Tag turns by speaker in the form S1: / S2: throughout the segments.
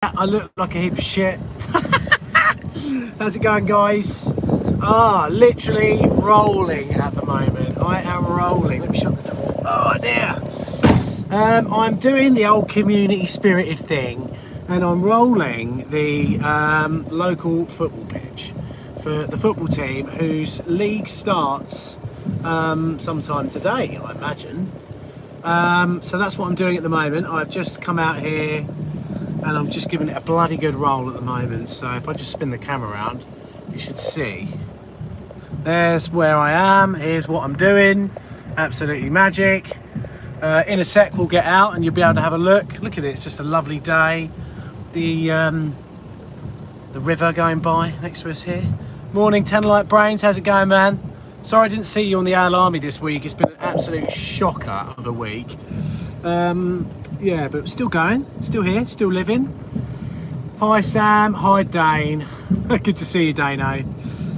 S1: I look like a heap of shit. How's it going, guys? Literally rolling at the moment. I am rolling. Let me shut the door. Oh dear. I'm doing the old community spirited thing, and I'm rolling the local football pitch for the football team whose league starts sometime today, I imagine. So that's what I'm doing at the moment. I've just come out here and I'm just giving it a bloody good roll at the moment. So if I just spin the camera around, you should see. There's where I am. Here's what I'm doing. Absolutely magic. In a sec we'll get out and you'll be able to have a look. Look at it, it's just a lovely day. The river going by next to us here. Morning, Tenderlight Brains, how's it going, man? Sorry I didn't see you on the Al Army this week. It's been an absolute shocker of a week. Yeah, but still going, still here, still living. Hi Sam, hi Dane. Good to see you, Dano.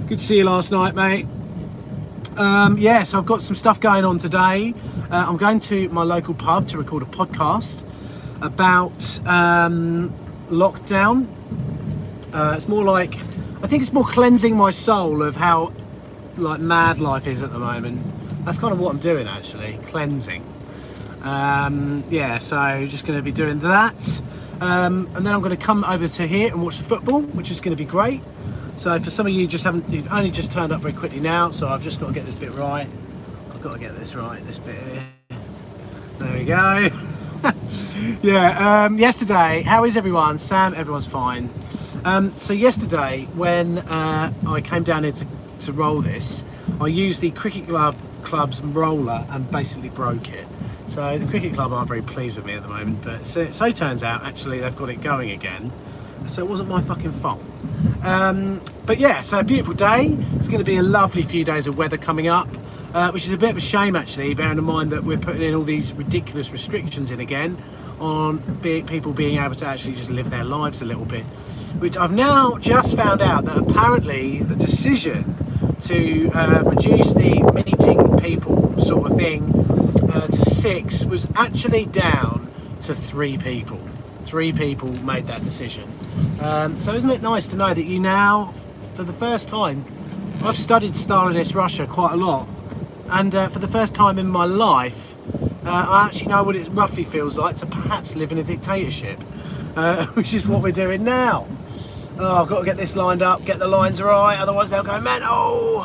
S1: Good to see you last night, mate. Yeah, so I've got some stuff going on today. I'm going to my local pub to record a podcast about lockdown. It's more like, I think it's more cleansing my soul of how like mad life is at the moment. That's kind of what I'm doing, actually, cleansing. Yeah, so just going to be doing that, and then I'm going to come over to here and watch the football, which is going to be great. So for some of you you've only just turned up very quickly now, so I've just got to get this bit right. I've got to get this right, this bit here. There we go. Yeah, yesterday, how is everyone? Sam, everyone's fine. So yesterday, when I came down here to roll this, I used the cricket club's roller and basically broke it. So the cricket club aren't very pleased with me at the moment, but so it turns out actually they've got it going again. So it wasn't my fucking fault. But yeah, so a beautiful day. It's going to be a lovely few days of weather coming up, which is a bit of a shame actually, bearing in mind that we're putting in all these ridiculous restrictions in again on people being able to actually just live their lives a little bit. Which I've now just found out that apparently the decision to reduce the meeting people sort of thing to 6 was actually down to 3 people. 3 people made that decision. So isn't it nice to know that you now, for the first time, I've studied Stalinist Russia quite a lot, and for the first time in my life, I actually know what it roughly feels like to perhaps live in a dictatorship, which is what we're doing now. Oh, I've got to get this lined up, get the lines right, otherwise they'll go mental.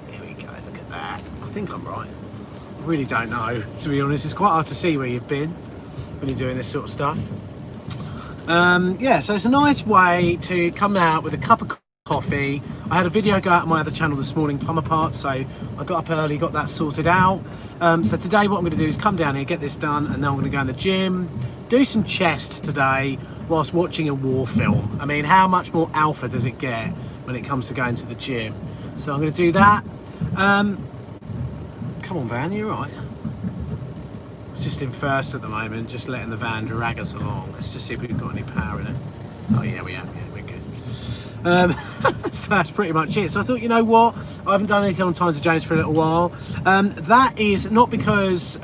S1: Here we go, look at that. I think I'm right. I really don't know, to be honest. It's quite hard to see where you've been when you're doing this sort of stuff. Yeah, so it's a nice way to come out with a cup of coffee. I had a video go out on my other channel this morning, Plumber Parts, so I got up early, got that sorted out. So today what I'm going to do is come down here, get this done, and then I'm going to go in the gym, do some chest today whilst watching a war film. I mean, how much more alpha does it get when it comes to going to the gym? So I'm going to do that. Come on, van, you're right. Just in first at the moment, just letting the van drag us along. Let's just see if we've got any power in it. Oh yeah, we have. Yeah, we're good. So that's pretty much it. So I thought, you know what, I haven't done anything on Times of James for a little while. That is not because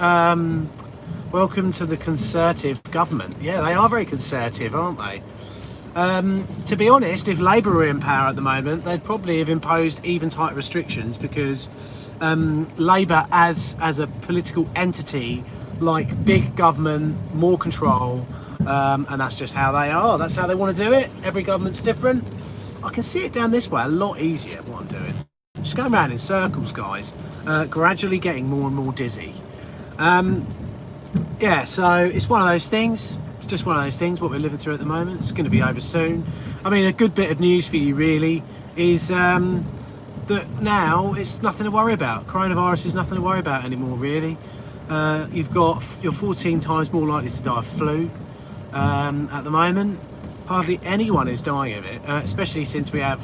S1: welcome to the Conservative government. Yeah, they are very conservative, aren't they? To be honest, if Labour were in power at the moment, they'd probably have imposed even tighter restrictions, because Labour as a political entity like big government, more control, and that's just how they are. That's how they want to do it. Every government's different. I can see it down this way a lot easier, what I'm doing. Just going around in circles, guys, gradually getting more and more dizzy. Yeah, so it's one of those things. It's just one of those things, what we're living through at the moment. It's going to be over soon. I mean, a good bit of news for you really is that now it's nothing to worry about. Coronavirus is nothing to worry about anymore, really. You're 14 times more likely to die of flu at the moment. Hardly anyone is dying of it, especially since we have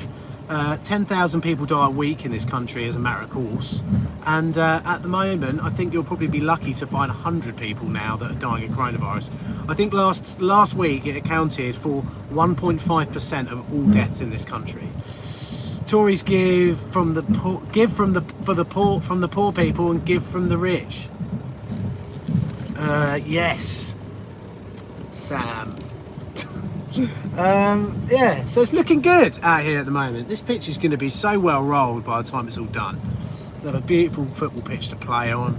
S1: 10,000 people die a week in this country as a matter of course. And at the moment, I think you'll probably be lucky to find 100 people now that are dying of coronavirus. I think last week it accounted for 1.5% of all deaths in this country. Tories give from the poor people and give from the rich. Yes, Sam. Yeah, so it's looking good out here at the moment. This pitch is going to be so well rolled by the time it's all done. We'll have a beautiful football pitch to play on,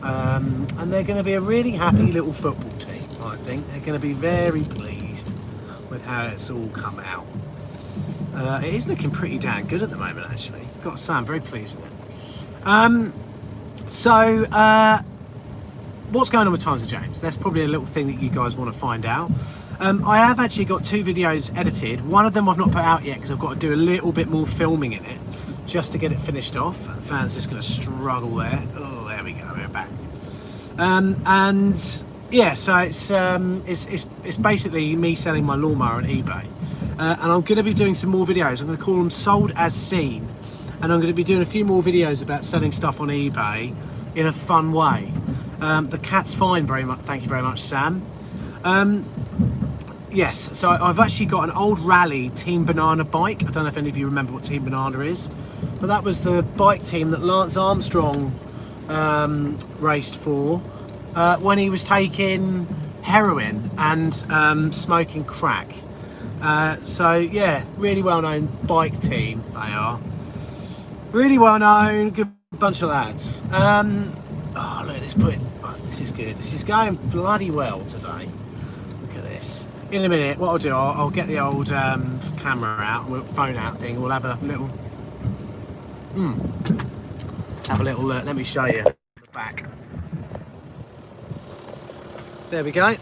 S1: and they're going to be a really happy little football team. I think they're going to be very pleased with how it's all come out. It is looking pretty damn good at the moment, actually. Got to say, I'm very pleased with it. What's going on with Times of James? That's probably a little thing that you guys want to find out. I have actually got 2 videos edited. One of them I've not put out yet because I've got to do a little bit more filming in it just to get it finished off. The fan's just going to struggle there. Oh, there we go, we're back. And yeah, so it's basically me selling my lawnmower on eBay. And I'm going to be doing some more videos. I'm going to call them Sold As Seen. And I'm going to be doing a few more videos about selling stuff on eBay in a fun way. The cat's fine, very much. Thank you very much, Sam. Yes, so I've actually got an old Rally Team Banana bike. I don't know if any of you remember what Team Banana is, but that was the bike team that Lance Armstrong raced for when he was taking heroin and smoking crack. So yeah, really well-known bike team they are. Really well-known, good bunch of lads. Oh, look at this point. Oh, this is good. This is going bloody well today. Look at this. In a minute, what I'll do, I'll get the old camera out, phone out thing. We'll have a little, look. Let me show you the back. There we go.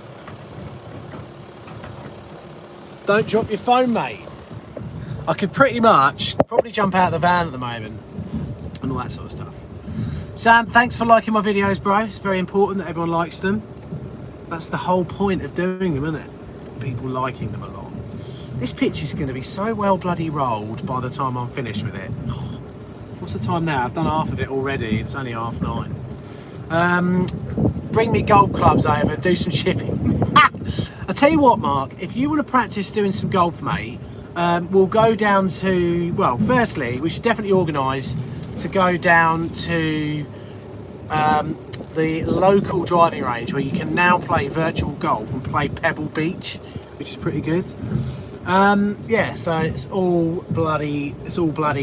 S1: Don't drop your phone, mate. I could pretty much probably jump out of the van at the moment and all that sort of stuff. Sam, thanks for liking my videos, bro. It's very important that everyone likes them. That's the whole point of doing them, isn't it? People liking them a lot. This pitch is going to be so well bloody rolled by the time I'm finished with it. Oh, what's the time now? I've done half of it already. It's only 9:30. Bring me golf clubs over, do some shipping. I'll tell you what, Mark, if you want to practice doing some golf, mate, we'll go down to, well, firstly, we should definitely organise to go down to the local driving range where you can now play virtual golf and play Pebble Beach, which is pretty good. Yeah, so it's all bloody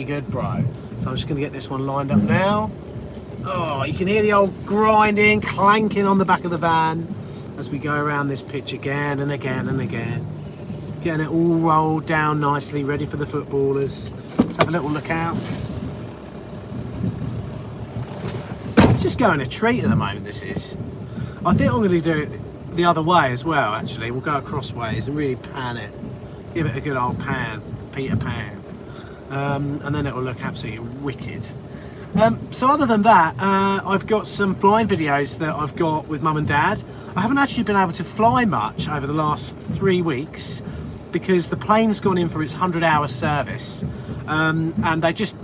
S1: good, bro. So I'm just gonna get this one lined up now. Oh, you can hear the old grinding, clanking on the back of the van as we go around this pitch again and again and again. Getting it all rolled down nicely, ready for the footballers. Let's have a little look out. It's just going a treat at the moment, this is. I think I'm going to do it the other way as well, actually. We'll go crossways and really pan it. Give it a good old pan, Peter Pan. And then it'll look absolutely wicked. So other than that, I've got some flying videos that I've got with Mum and Dad. I haven't actually been able to fly much over the last 3 weeks because the plane's gone in for its 100-hour service. And they just,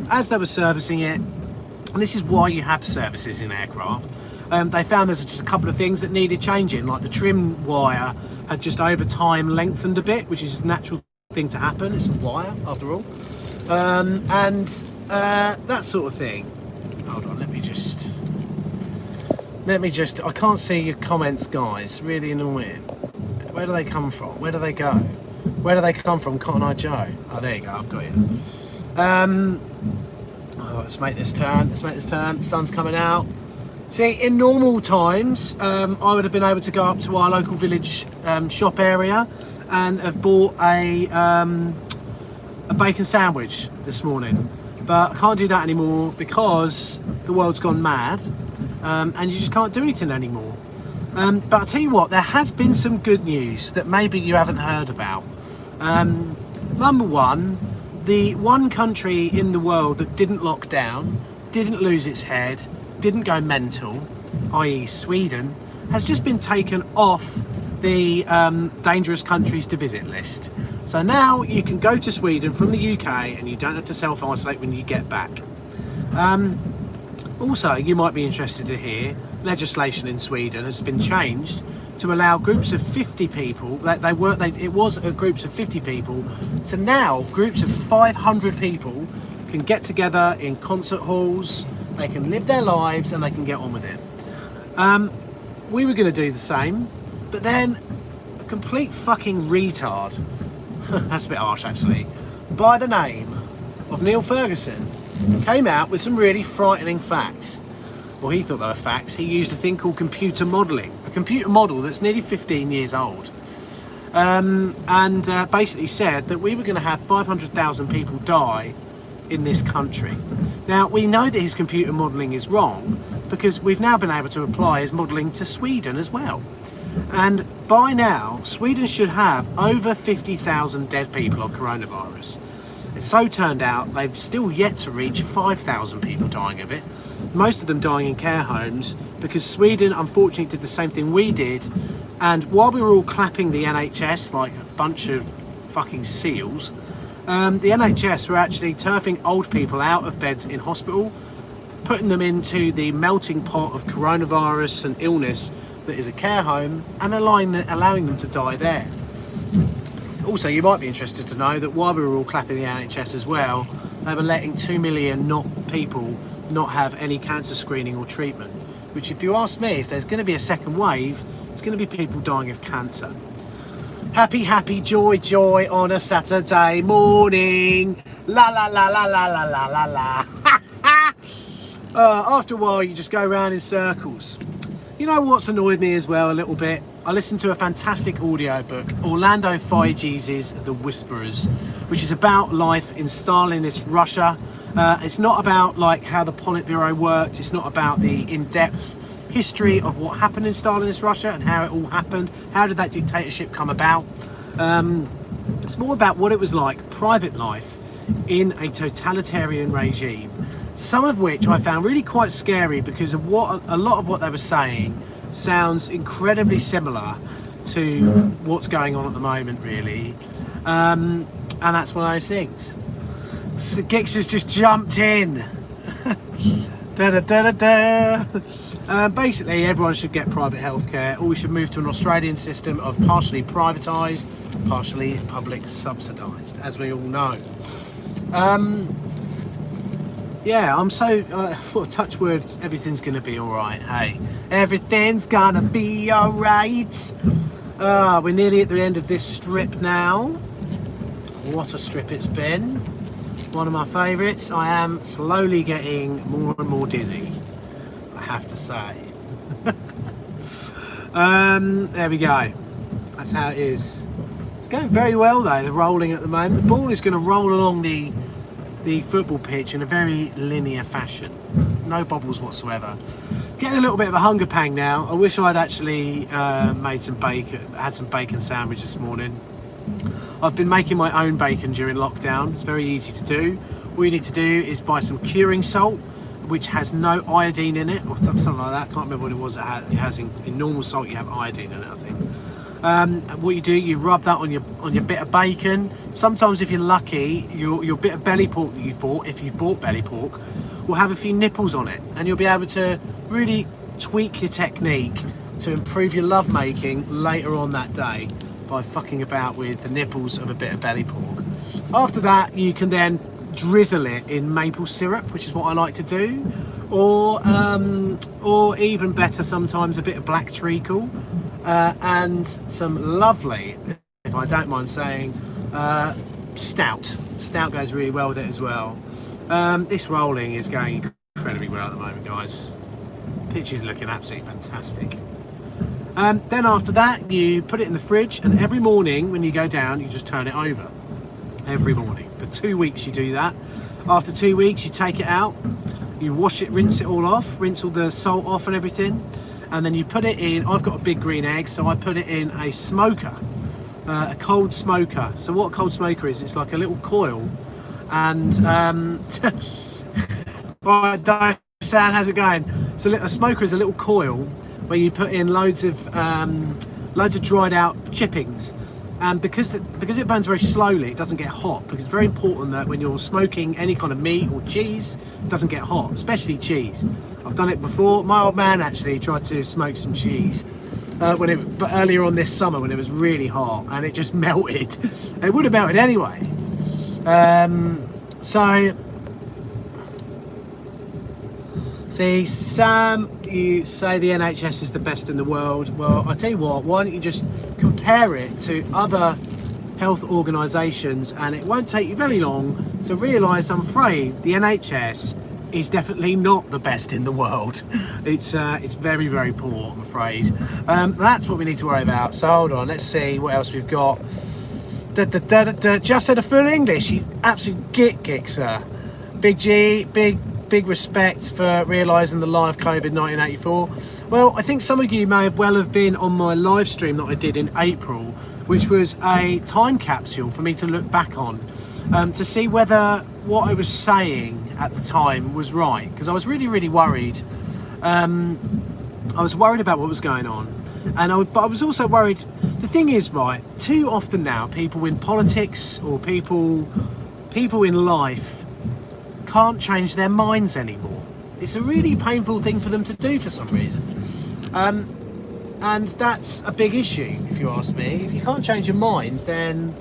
S1: as they were servicing it, and this is why you have services in aircraft, they found there's just a couple of things that needed changing, like the trim wire had just over time lengthened a bit, which is a natural thing to happen. It's a wire after all. That sort of thing. Hold on, let me just, I can't see your comments, guys. Really annoying. Where do they come from? Where do they go? Where do they come from, Cotton Eye Joe? Oh, there you go, I've got you. Oh, let's make this turn. The sun's coming out. See, in normal times, I would have been able to go up to our local village shop area and have bought a bacon sandwich this morning. But I can't do that anymore because the world's gone mad, and you just can't do anything anymore. But I'll tell you what, there has been some good news that maybe you haven't heard about. Number one, the one country in the world that didn't lock down, didn't lose its head, didn't go mental, i.e. Sweden, has just been taken off the dangerous countries to visit list. So now you can go to Sweden from the UK and you don't have to self-isolate when you get back. Also, you might be interested to hear, legislation in Sweden has been changed to allow groups of 50 people, it was groups of 50 people, to now groups of 500 people can get together in concert halls, they can live their lives and they can get on with it. We were going to do the same, but then complete fucking retard, that's a bit harsh actually, by the name of Neil Ferguson came out with some really frightening facts. Well, he thought they were facts. He used a thing called computer modelling, a computer model that's nearly 15 years old, and basically said that we were going to have 500,000 people die in this country. Now, we know that his computer modelling is wrong because we've now been able to apply his modelling to Sweden as well. And by now, Sweden should have over 50,000 dead people of coronavirus. It so turned out they've still yet to reach 5,000 people dying of it, most of them dying in care homes, because Sweden unfortunately did the same thing we did. And while we were all clapping the NHS like a bunch of fucking seals, the NHS were actually turfing old people out of beds in hospital, putting them into the melting pot of coronavirus and illness that is a care home, and allowing them to die there. Also, you might be interested to know that while we were all clapping the NHS as well, they were letting 2 million people not have any cancer screening or treatment, which, if you ask me, if there's going to be a second wave, it's going to be people dying of cancer. Happy, happy, joy, joy on a Saturday morning. La la la la la la la la la. After a while, you just go around in circles. You know what's annoyed me as well a little bit? I listened to a fantastic audiobook, Orlando Figes' The Whisperers, which is about life in Stalinist Russia. It's not about like how the Politburo worked. It's not about the in-depth history of what happened in Stalinist Russia and how it all happened. How did that dictatorship come about? It's more about what it was like, private life in a totalitarian regime. Some of which I found really quite scary because of what a lot of what they were saying sounds incredibly similar to what's going on at the moment, really. And that's one of those things. So Gix has just jumped in. Da, da, da, da, da. Basically, everyone should get private healthcare, or we should move to an Australian system of partially privatised, partially public subsidised, as we all know. Yeah, I'm so, touch wood, everything's going to be alright, hey. Everything's going to be alright. We're nearly at the end of this strip now. What a strip it's been. One of my favourites. I am slowly getting more and more dizzy, I have to say. There we go. That's how it is. It's going very well though, the rolling at the moment. The ball is going to roll along the football pitch in a very linear fashion. No bobbles whatsoever. Getting a little bit of a hunger pang now. I wish I'd actually had some bacon sandwich this morning. I've been making my own bacon during lockdown. It's very easy to do. All you need to do is buy some curing salt, which has no iodine in it, or something like that. I can't remember what it was. It has in normal salt you have iodine in it, I think. What you do, you rub that on your bit of bacon. Sometimes, if you're lucky, your bit of belly pork that you've bought, if you've bought belly pork, will have a few nipples on it, and you'll be able to really tweak your technique to improve your love making later on that day by fucking about with the nipples of a bit of belly pork. After that, you can then drizzle it in maple syrup, which is what I like to do, or even better, sometimes a bit of black treacle. And some lovely, if I don't mind saying, stout. Stout goes really well with it as well. This rolling is going incredibly well at the moment, guys. Pitch is looking absolutely fantastic. Then after that, you put it in the fridge, and every morning when you go down, you just turn it over. Every morning. For 2 weeks you do that. After 2 weeks, you take it out, you wash it, rinse it all off, rinse all the salt off and everything. And then you put it in, I've got a big green egg, so I put it in a smoker, a cold smoker. So what a cold smoker is, it's like a little coil. And, alright, Diane, how's it going? So a smoker is a little coil where you put in loads of dried out chippings. And because it burns very slowly, it doesn't get hot, because it's very important that when you're smoking any kind of meat or cheese, it doesn't get hot, especially cheese. I've done it before. My old man actually tried to smoke some cheese but earlier on this summer when it was really hot, and it just melted. It would have melted anyway. So see, Sam you say the NHS is the best in the world. Well, I tell you what, why don't you just compare it to other health organisations, and it won't take you very long to realise, I'm afraid, the NHS is definitely not the best in the world. It's very, very poor, I'm afraid. That's what we need to worry about. So hold on, let's see what else we've got. Just said a full English, you absolute git, sir. Big G, big respect for realising the lie of COVID 1984. Well, I think some of you may have been on my live stream that I did in April, which was a time capsule for me to look back on, to see whether what I was saying at the time was right, because I was really, really worried. I was worried about what was going on, but I was also worried. The thing is, right, too often now, people in politics or people in life can't change their minds anymore. It's a really painful thing for them to do for some reason. And that's a big issue, if you ask me. If you can't change your mind, then,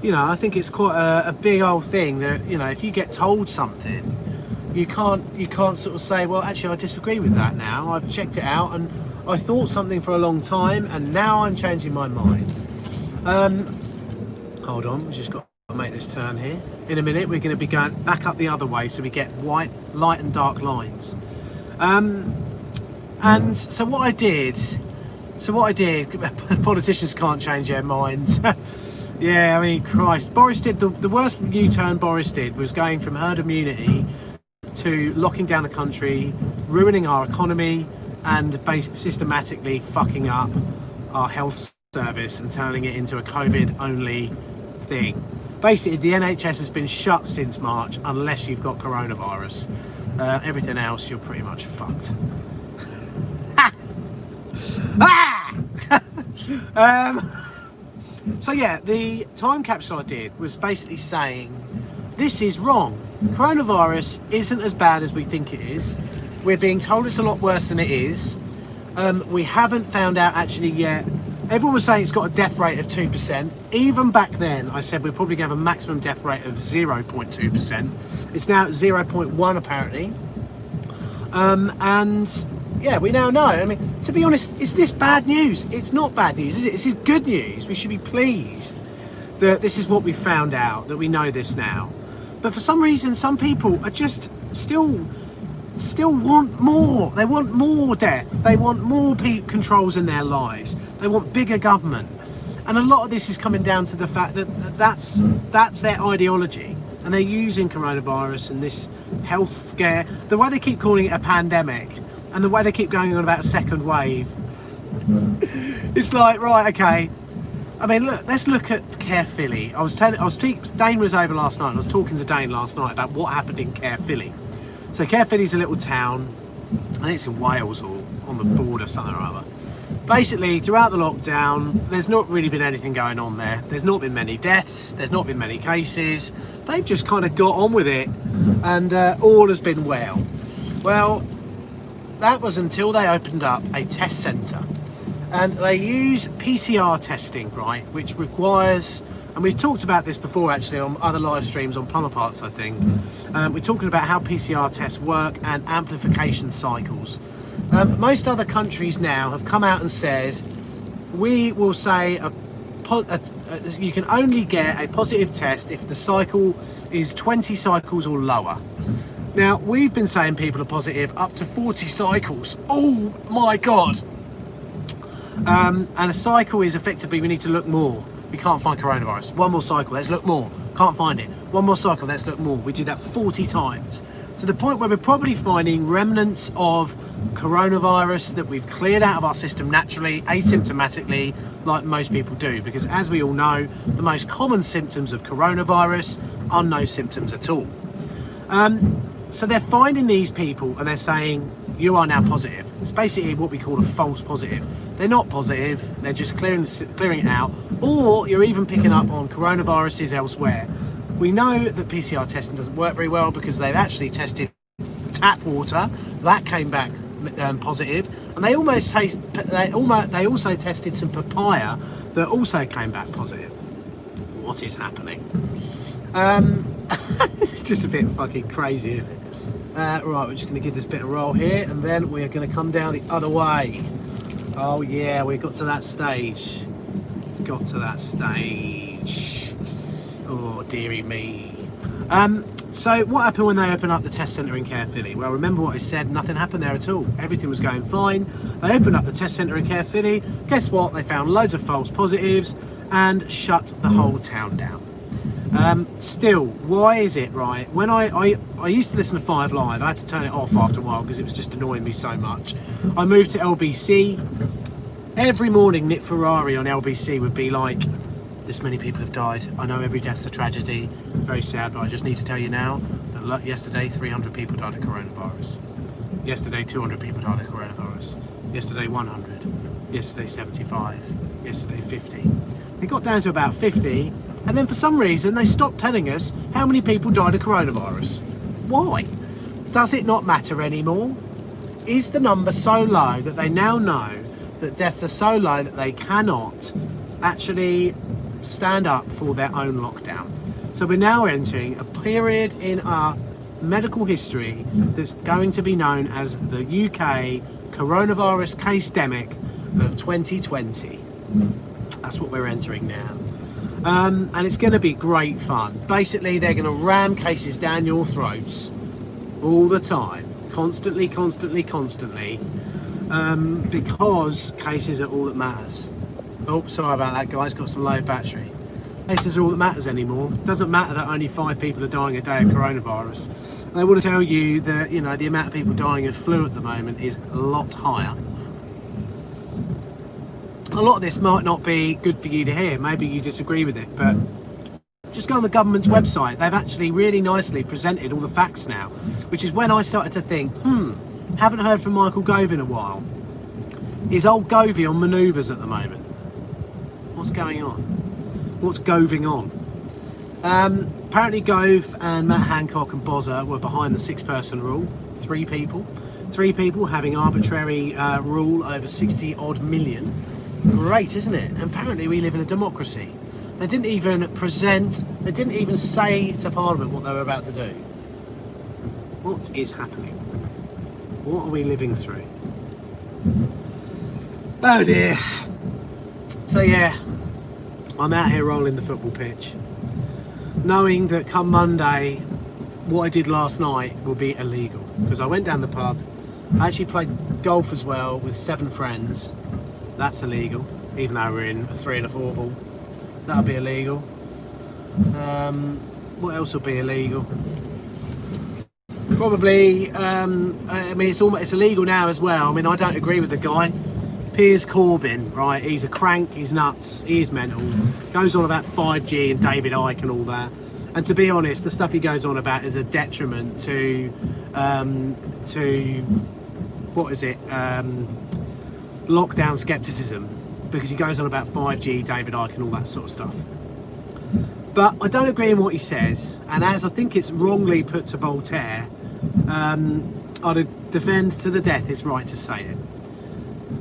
S1: you know, I think it's quite a big old thing that, you know, if you get told something, you can't sort of say, well, actually, I disagree with that now. I've checked it out and I thought something for a long time and now I'm changing my mind. Hold on, we've just got to make this turn here. In a minute, we're going to be going back up the other way so we get white, light and dark lines. And so what I did, politicians can't change their minds. Yeah, I mean, Christ. Boris did, the worst U-turn Boris did was going from herd immunity to locking down the country, ruining our economy, and systematically fucking up our health service and turning it into a COVID-only thing. Basically, the NHS has been shut since March unless you've got coronavirus. Everything else, you're pretty much fucked. So yeah, the time capsule I did was basically saying this is wrong. Coronavirus isn't as bad as we think it is. We're being told it's a lot worse than it is. We haven't found out actually yet. Everyone was saying it's got a death rate of 2%. Even back then, I said we're probably going to have a maximum death rate of 0.2%. It's now 0.1 apparently. And yeah, we now know. I mean, to be honest, is this bad news? It's not bad news, is it? This is good news. We should be pleased that this is what we found out, that we know this now. But for some reason, some people are just still want more. They want more debt. They want more controls in their lives. They want bigger government. And a lot of this is coming down to the fact that that's their ideology. And they're using coronavirus and this health scare, the way they keep calling it a pandemic, and the way they keep going on about a second wave. It's like, right, okay. I mean, look, let's look at Caerphilly. Dane was over last night, and I was talking to Dane last night about what happened in Caerphilly. So Caerphilly's a little town, I think it's in Wales or on the border, something or other. Basically, throughout the lockdown, there's not really been anything going on there. There's not been many deaths, there's not been many cases. They've just kind of got on with it, and all has been well. Well, that was until they opened up a test centre. And they use PCR testing, right, which requires, and we've talked about this before actually on other live streams on Plumber Parts, I think. We're talking about how PCR tests work and amplification cycles. Most other countries now have come out and said, we will say you can only get a positive test if the cycle is 20 cycles or lower. Now, we've been saying people are positive up to 40 cycles. Oh my God. And a cycle is effectively, we need to look more. We can't find coronavirus. One more cycle, let's look more. Can't find it. One more cycle, let's look more. We do that 40 times. To the point where we're probably finding remnants of coronavirus that we've cleared out of our system naturally, asymptomatically, like most people do. Because as we all know, the most common symptoms of coronavirus are no symptoms at all. So they're finding these people and they're saying, you are now positive. It's basically what we call a false positive. They're not positive, they're just clearing it out, or you're even picking up on coronaviruses elsewhere. We know that PCR testing doesn't work very well because they've actually tested tap water, that came back positive, and they also tested some papaya that also came back positive. What is happening? It's just a bit fucking crazy, isn't it? Right, we're just going to give this bit a roll here, and then we're going to come down the other way. Oh yeah, we got to that stage. Got to that stage. Oh dearie me. So what happened when they opened up the test centre in Caerphilly? Well, remember what I said, nothing happened there at all. Everything was going fine. They opened up the test centre in Caerphilly. Guess what? They found loads of false positives and shut the whole town down. Still, why is it, right? When I used to listen to 5 Live, I had to turn it off after a while because it was just annoying me so much. I moved to LBC. Every morning, Nick Ferrari on LBC would be like, this many people have died. I know every death's a tragedy. It's very sad, but I just need to tell you now that yesterday 300 people died of coronavirus. Yesterday 200 people died of coronavirus. Yesterday 100. Yesterday 75. Yesterday 50. It got down to about 50, and then for some reason they stopped telling us how many people died of coronavirus. Why? Does it not matter anymore? Is the number so low that they now know that deaths are so low that they cannot actually stand up for their own lockdown? So we're now entering a period in our medical history that's going to be known as the UK coronavirus case-demic of 2020. That's what we're entering now. And it's going to be great fun. Basically, they're going to ram cases down your throats all the time, constantly, because cases are all that matters. Oh, sorry about that, guys. Got some low battery. Cases are all that matters anymore. It doesn't matter that only 5 people are dying a day of coronavirus. They want to tell you that, you know, the amount of people dying of flu at the moment is a lot higher. A lot of this might not be good for you to hear. Maybe you disagree with it, but just go on the government's website. They've actually really nicely presented all the facts now, which is when I started to think, haven't heard from Michael Gove in a while. Is old Govey on manoeuvres at the moment? What's going on? What's goving on? Apparently Gove and Matt Hancock and Bozza were behind the 6-person rule. 3 people having arbitrary rule over 60 odd million. Great, isn't it? And apparently we live in a democracy. They didn't even they didn't even say to Parliament what they were about to do. What is happening? What are we living through? Oh dear. So yeah, I'm out here rolling the football pitch, knowing that come Monday, what I did last night will be illegal. Because I went down the pub, I actually played golf as well with 7 friends. That's illegal, even though we're in a 3 and a 4 ball. That'll be illegal. What else will be illegal? Probably, I mean, it's illegal now as well. I mean, I don't agree with the guy. Piers Corbyn, right, he's a crank, he's nuts, he is mental. Goes on about 5G and David Icke and all that. And to be honest, the stuff he goes on about is a detriment to what is it? Lockdown skepticism, because he goes on about 5G, David Icke and all that sort of stuff. But I don't agree in what he says, and as I think it's wrongly put to Voltaire, I'd defend to the death his right to say it.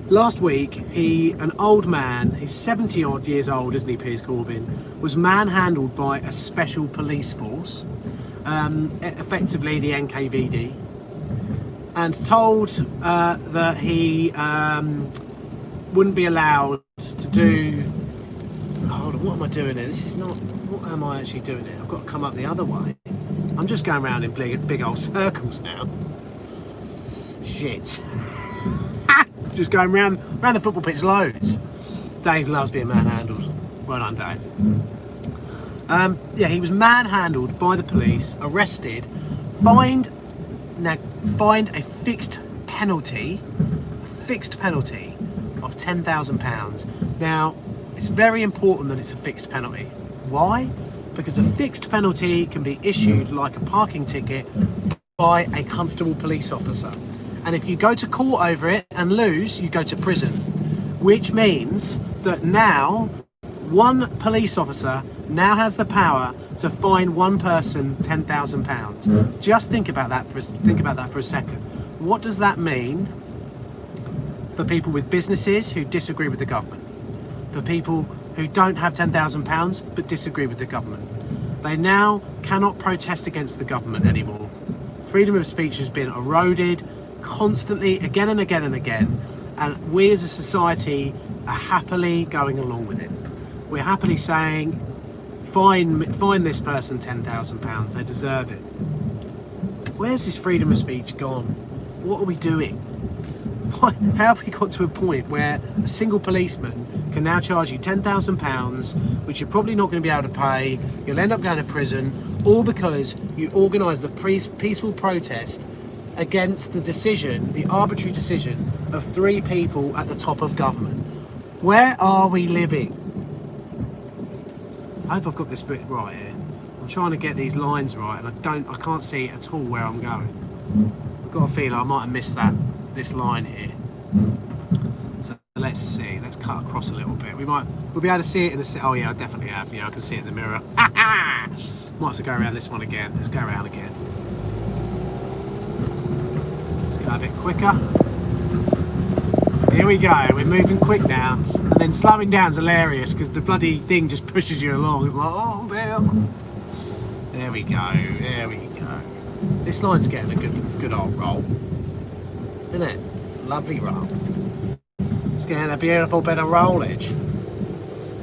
S1: Last week, an old man, he's 70 odd years old, isn't he, Piers Corbyn, was manhandled by a special police force, effectively the NKVD, and told that he wouldn't be allowed to do... Hold on, what am I doing here? This is not... What am I actually doing here? I've got to come up the other way. I'm just going around in big old circles now. Shit. Just going round the football pitch loads. Dave loves being manhandled. Well done, Dave. Yeah, he was manhandled by the police, arrested, fined a fixed penalty of £10,000. Now, it's very important that it's a fixed penalty. Why? Because a fixed penalty can be issued like a parking ticket by a constable police officer. And if you go to court over it and lose, you go to prison. Which means that now one police officer now has the power to fine one person £10,000. Just think about that for a second. What does that mean for people with businesses who disagree with the government? For people who don't have £10,000 but disagree with the government? They now cannot protest against the government anymore. Freedom of speech has been eroded constantly, again and again and again, and we as a society are happily going along with it. We're happily saying, fine this person £10,000, they deserve it. Where's this freedom of speech gone? What are we doing? How have we got to a point where a single policeman can now charge you £10,000, which you're probably not going to be able to pay, you'll end up going to prison, all because you organised the peaceful protest against the decision, the arbitrary decision of 3 people at the top of government? Where are we living? I hope I've got this bit right here. I'm trying to get these lines right, and I can't see at all where I'm going. I've got a feeling I might have missed this line here. So let's see. Let's cut across a little bit. We'll be able to see it in a. Oh yeah, I definitely have. Yeah, I can see it in the mirror. Might have to go around this one again. Let's go around again. Let's go a bit quicker. Here we go. We're moving quick now, and then slowing down's hilarious because the bloody thing just pushes you along. It's like, oh damn. There we go. There we go. This line's getting a good old roll, isn't it? Lovely roll. It's getting a beautiful bit of rollage.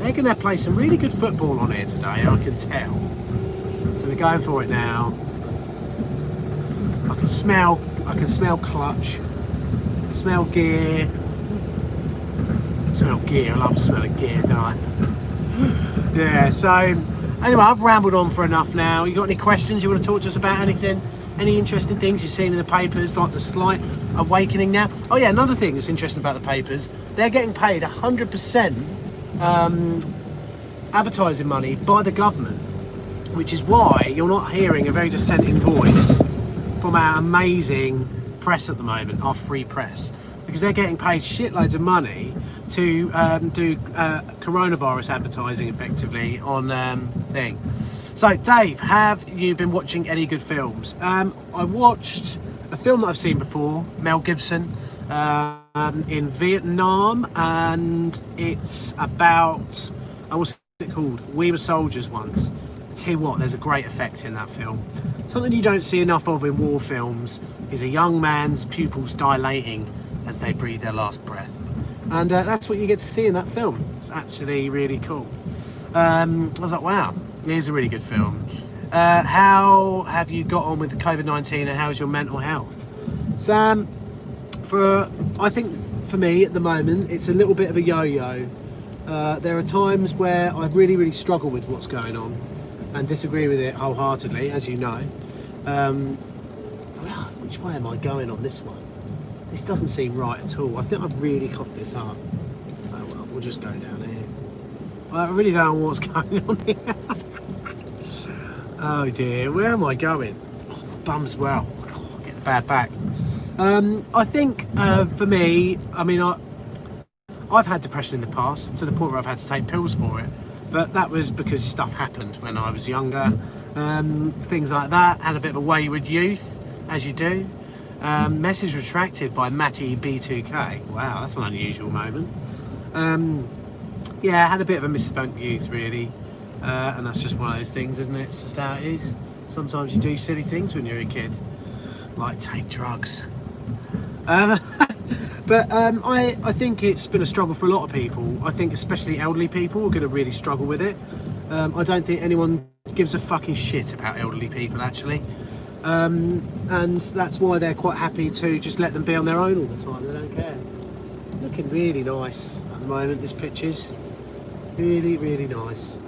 S1: They're going to play some really good football on here today, I can tell. So we're going for it now. I can smell clutch, smell gear. Smell gear. I love the smell of gear, don't I? Yeah. So anyway, I've rambled on for enough now. You got any questions? You want to talk to us about anything? Any interesting things you've seen in the papers, like the slight awakening now? Oh yeah, another thing that's interesting about the papers, they're getting paid 100% advertising money by the government, which is why you're not hearing a very dissenting voice from our amazing press at the moment, our free press, because they're getting paid shitloads of money to do coronavirus advertising effectively on thing. So Dave, have you been watching any good films? I watched a film that I've seen before, Mel Gibson, in Vietnam, and it's about, what's it called? We Were Soldiers Once. I tell you what, there's a great effect in that film. Something you don't see enough of in war films is a young man's pupils dilating as they breathe their last breath. And that's what you get to see in that film. It's actually really cool. I was like, wow, it is a really good film. How have you got on with COVID-19 and how's your mental health? Sam, I think for me at the moment, it's a little bit of a yo-yo. There are times where I really struggle with what's going on and disagree with it wholeheartedly, as you know. Which way am I going on this one? This doesn't seem right at all. I think I've really cocked this up. Oh well, we'll just go down here. I really don't know what's going on here. Oh dear, where am I going? Oh, my bum's well. Oh, I get the bad back. I think for me, I mean, I've had depression in the past to the point where I've had to take pills for it, but that was because stuff happened when I was younger. Things like that. Had a bit of a wayward youth, as you do. Message retracted by Matty B2K. Wow, that's an unusual moment. Yeah, I had a bit of a misspent youth, really. And that's just one of those things, isn't it? It's just how it is. Sometimes you do silly things when you're a kid, like take drugs. But I think it's been a struggle for a lot of people. I think especially elderly people are going to really struggle with it. I don't think anyone gives a fucking shit about elderly people, actually. And that's why they're quite happy to just let them be on their own all the time. They don't care. Looking really nice at the moment, this picture's really nice.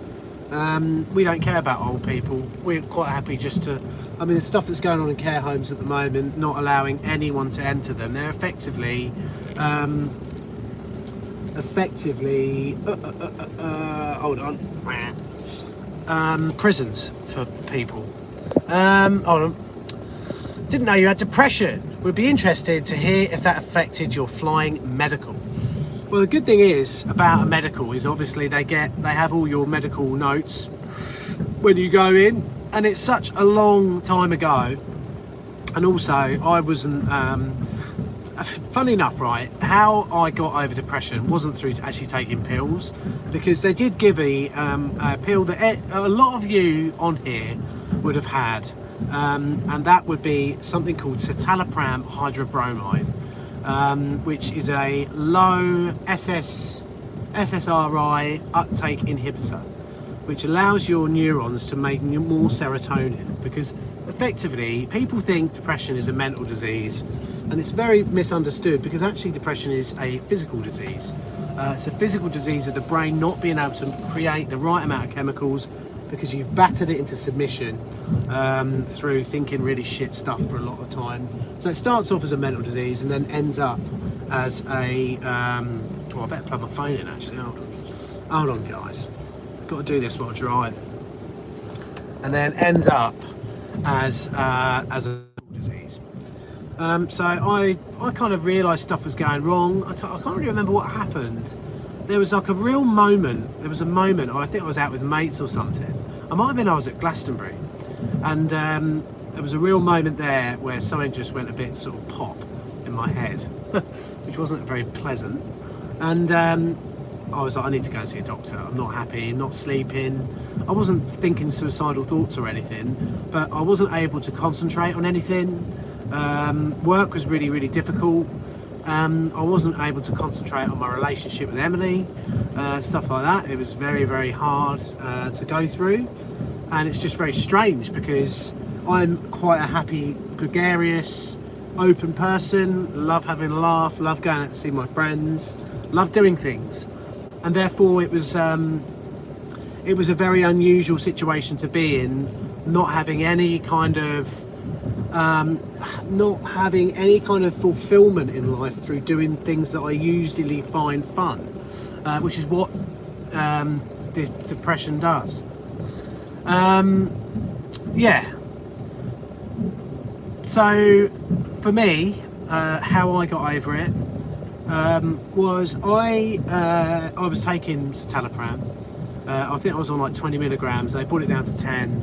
S1: We don't care about old people. We're quite happy just to, I mean, the stuff that's going on in care homes at the moment, not allowing anyone to enter them, they're effectively hold on, prisons for people. Hold on. Didn't know you had depression. Would be interested to hear if that affected your flying medical. Well, the good thing is about a medical is obviously they have all your medical notes when you go in, and it's such a long time ago. And also, I wasn't. Funny enough, right? How I got over depression wasn't through actually taking pills, because they did give a pill that a lot of you on here would have had. and that would be something called citalopram hydrobromide, which is a low SSRI uptake inhibitor, which allows your neurons to make more serotonin, because effectively people think depression is a mental disease, and it's very misunderstood, because actually depression is a physical disease. It's a physical disease of the brain not being able to create the right amount of chemicals because you've battered it into submission through thinking really shit stuff for a lot of time. So it starts off as a mental disease and then ends up as a oh, I better plug my phone in actually. Hold on guys, got to do this while driving. And then ends up as a disease. So I kind of realised stuff was going wrong. I can't really remember what happened. There was like a real moment. There was a moment. I think I was out with mates or something. I was at Glastonbury, and there was a real moment there where something just went a bit sort of pop in my head, which wasn't very pleasant. And I was like, I need to go and see a doctor. I'm not happy. I'm not sleeping. I wasn't thinking suicidal thoughts or anything, but I wasn't able to concentrate on anything. Work was really, really difficult. I wasn't able to concentrate on my relationship with Emily, stuff like that. It was very, very hard to go through, and it's just very strange because I'm quite a happy, gregarious, open person, love having a laugh, love going out to see my friends, love doing things, and therefore it was a very unusual situation to be in, not having any kind of fulfillment in life through doing things that I usually find fun, which is what depression does. Yeah. So for me, how I got over it was I was taking citalopram. I think I was on like 20 milligrams. They brought it down to 10.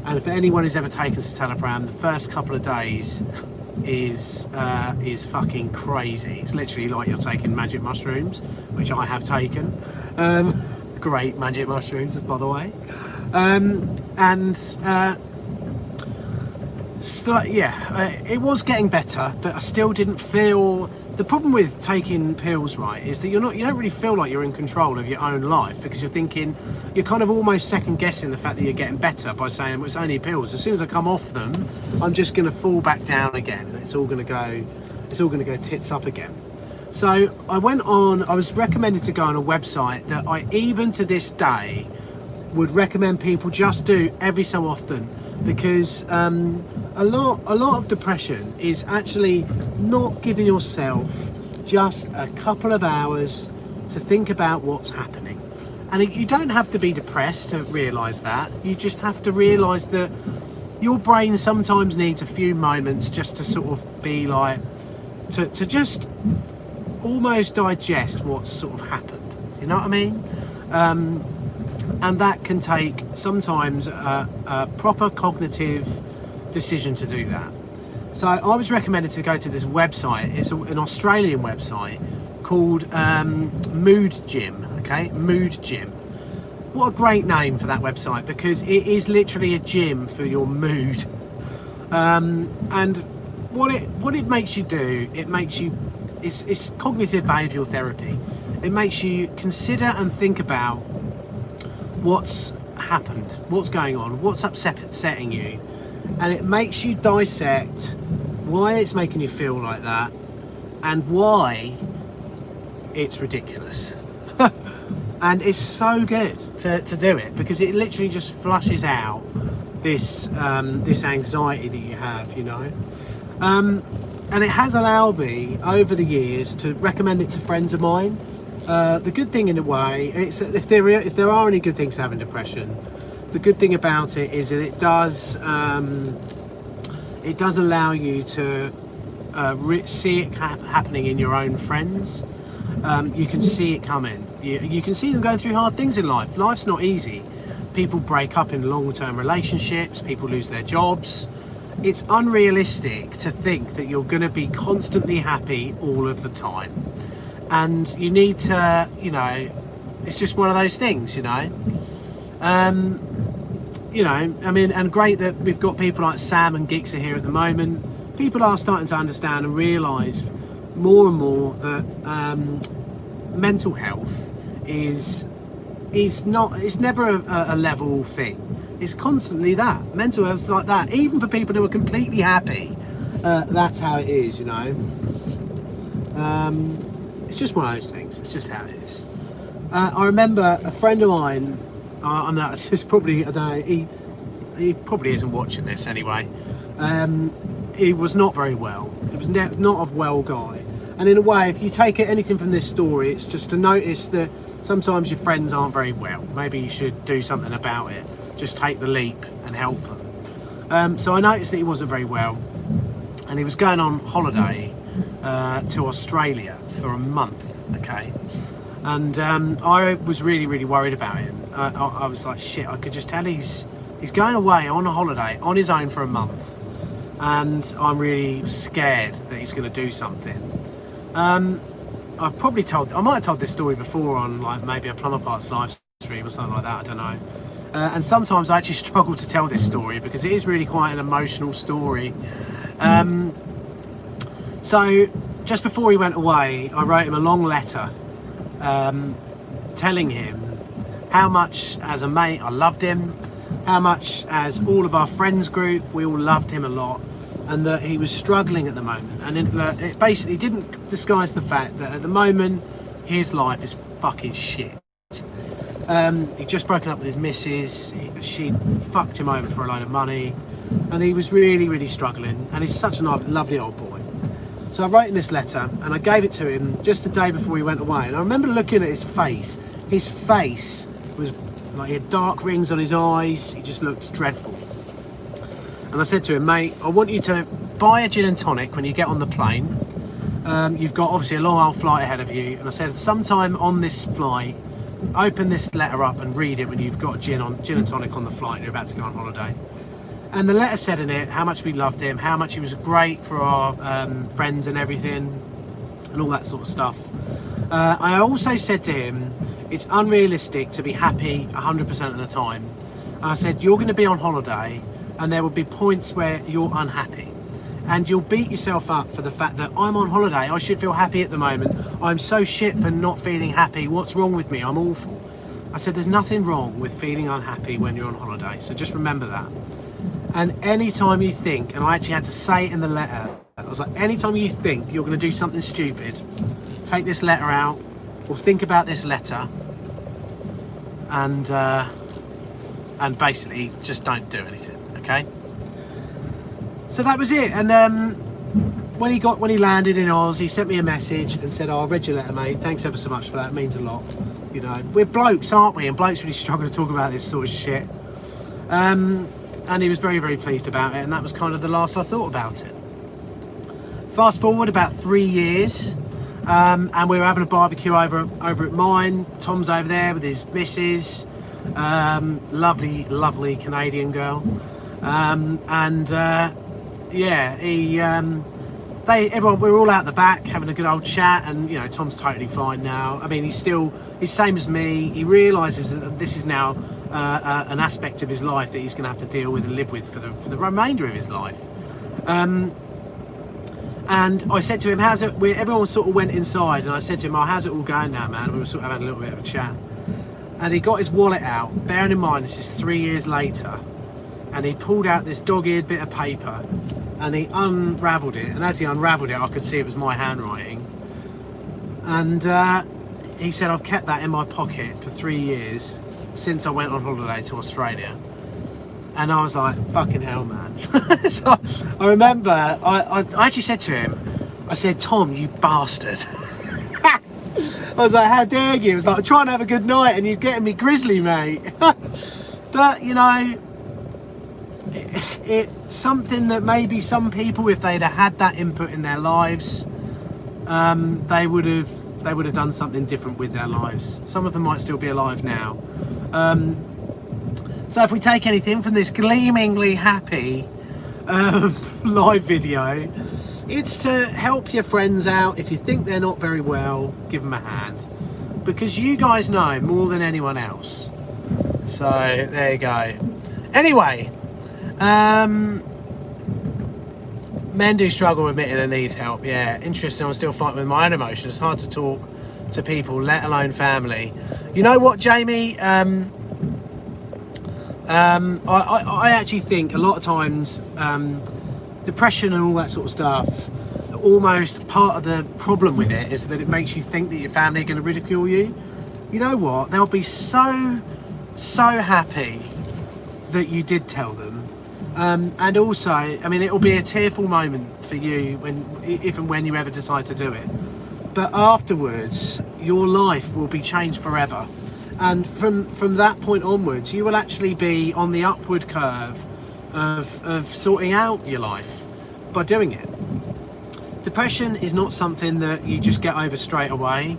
S1: And if anyone who's ever taken citalopram, the first couple of days is fucking crazy. It's literally like you're taking magic mushrooms, which I have taken. Great magic mushrooms, by the way. So, yeah, it was getting better, but I still didn't feel. The problem with taking pills, right, is that you don't really feel like you're in control of your own life, because you're kind of almost second guessing the fact that you're getting better by saying, well, it's only pills. As soon as I come off them, I'm just going to fall back down again, and it's all going to go tits up again. So I was recommended to go on a website that I, even to this day, would recommend people just do every so often, because a lot of depression is actually not giving yourself just a couple of hours to think about what's happening. And you don't have to be depressed to realise that. You just have to realise that your brain sometimes needs a few moments just to sort of be like, to just almost digest what's sort of happened. You know what I mean? And that can take sometimes a proper cognitive decision to do that. So I was recommended to go to this website. It's an Australian website called Mood Gym. Okay, Mood Gym. What a great name for that website, because it is literally a gym for your mood. And what it makes you do, it's cognitive behavioural therapy. It makes you consider and think about what's happened, what's going on, what's upsetting you, and it makes you dissect why it's making you feel like that and why it's ridiculous. And it's so good to do it, because it literally just flushes out this anxiety that you have, you know. And it has allowed me over the years to recommend it to friends of mine. The good thing, in a way, it's if there are any good things to having depression, the good thing about it is that it does allow you to see it happening in your own friends. You can see it coming. You can see them going through hard things in life. Life's not easy. People break up in long-term relationships. People lose their jobs. It's unrealistic to think that you're going to be constantly happy all of the time. And you need to, you know, it's just one of those things, you know. you know, I mean, and great that we've got people like Sam and Geeks are here at the moment. People are starting to understand and realise more and more that mental health is not, it's never a level thing. It's constantly that. Mental health's like that. Even for people who are completely happy, that's how it is, you know. It's just one of those things. It's just how it is. I remember a friend of mine, I'm not, it's probably, I don't know, he probably isn't watching this anyway. He was not very well. He was not a well guy. And in a way, if you take anything from this story, it's just to notice that sometimes your friends aren't very well. Maybe you should do something about it. Just take the leap and help them. So I noticed that he wasn't very well, and he was going on holiday to Australia for a month, okay? And I was really worried about him. I was like, shit, I could just tell he's going away on a holiday on his own for a month, and I'm really scared that he's going to do something. I might have told this story before on like maybe a Plumber Parts live stream or something like that, I don't know. And sometimes I actually struggle to tell this story because it is really quite an emotional story. So just before he went away, I wrote him a long letter telling him how much as a mate I loved him, how much as all of our friends group we all loved him a lot, and that he was struggling at the moment. And it basically didn't disguise the fact that at the moment his life is fucking shit. He'd just broken up with his missus. She fucked him over for a load of money, and he was really struggling, and he's such a lovely old boy. So I wrote him this letter and I gave it to him just the day before he went away, and I remember looking at his face. His face was like, he had dark rings on his eyes. He just looked dreadful. And I said to him, mate, I want you to buy a gin and tonic when you get on the plane. You've got obviously a long old flight ahead of you, and I said sometime on this flight, open this letter up and read it when you've got gin and tonic on the flight and you're about to go on holiday. And the letter said in it how much we loved him, how much he was great for our friends and everything, and all that sort of stuff. I also said to him, it's unrealistic to be happy 100% of the time. And I said, you're going to be on holiday and there will be points where you're unhappy. And you'll beat yourself up for the fact that I'm on holiday, I should feel happy at the moment. I'm so shit for not feeling happy. What's wrong with me? I'm awful. I said, there's nothing wrong with feeling unhappy when you're on holiday. So just remember that. And anytime you think, and I actually had to say it in the letter, I was like, anytime you think you're going to do something stupid, take this letter out or think about this letter and basically just don't do anything, okay? So that was it. And when he landed in Oz, he sent me a message and said, oh, I read your letter, mate. Thanks ever so much for that. It means a lot. You know, we're blokes, aren't we? And blokes really struggle to talk about this sort of shit. And he was very pleased about it. And that was kind of the last I thought about it. Fast forward about 3 years, and we were having a barbecue over at mine. Tom's over there with his missus, lovely Canadian girl. Yeah, everyone, we were all out the back having a good old chat, and you know, Tom's totally fine now. I mean, he's same as me. He realises that this is now an aspect of his life that he's going to have to deal with and live with for the remainder of his life. And I said to him, how's it? Everyone sort of went inside, and I said to him, oh, how's it all going now, man? We were sort of having a little bit of a chat, and he got his wallet out. Bearing in mind, this is 3 years later. And he pulled out this dog-eared bit of paper and he unravelled it, and as he unravelled it I could see it was my handwriting, and he said, I've kept that in my pocket for 3 years since I went on holiday to Australia. And I was like, fucking hell, man. So I remember I actually said to him, I said, Tom, you bastard. I was like, how dare you? It was like, I'm trying to have a good night and you're getting me grizzly, mate. But you know, it's something that maybe some people, if they'd have had that input in their lives, they would have done something different with their lives. Some of them might still be alive now. So if we take anything from this gleamingly happy live video, it's to help your friends out. If you think they're not very well, give them a hand, because you guys know more than anyone else. So there you go. Anyway, men do struggle with admitting they need help. Yeah, interesting. I'm still fighting with my own emotions. It's hard to talk to people, let alone family. You know what, Jamie? I actually think a lot of times depression and all that sort of stuff, almost part of the problem with it is that it makes you think that your family are going to ridicule you. You know what? They'll be so happy that you did tell them. And also, I mean, it'll be a tearful moment for you if and when you ever decide to do it. But afterwards, your life will be changed forever. And from that point onwards, you will actually be on the upward curve of sorting out your life by doing it. Depression is not something that you just get over straight away.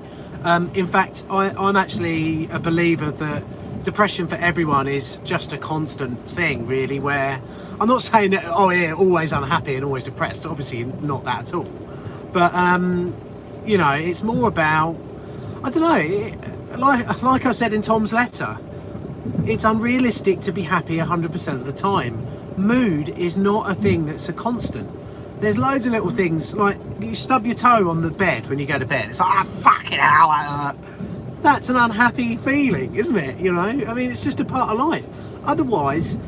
S1: In fact, I'm actually a believer that depression for everyone is just a constant thing, really, where I'm not saying that, oh yeah, always unhappy and always depressed, obviously not that at all. But, you know, it's more about, I don't know, like I said in Tom's letter, it's unrealistic to be happy 100% of the time. Mood is not a thing that's a constant. There's loads of little things, like you stub your toe on the bed when you go to bed. It's like, ah, fucking hell. That's an unhappy feeling, isn't it? You know, I mean, it's just a part of life. Otherwise,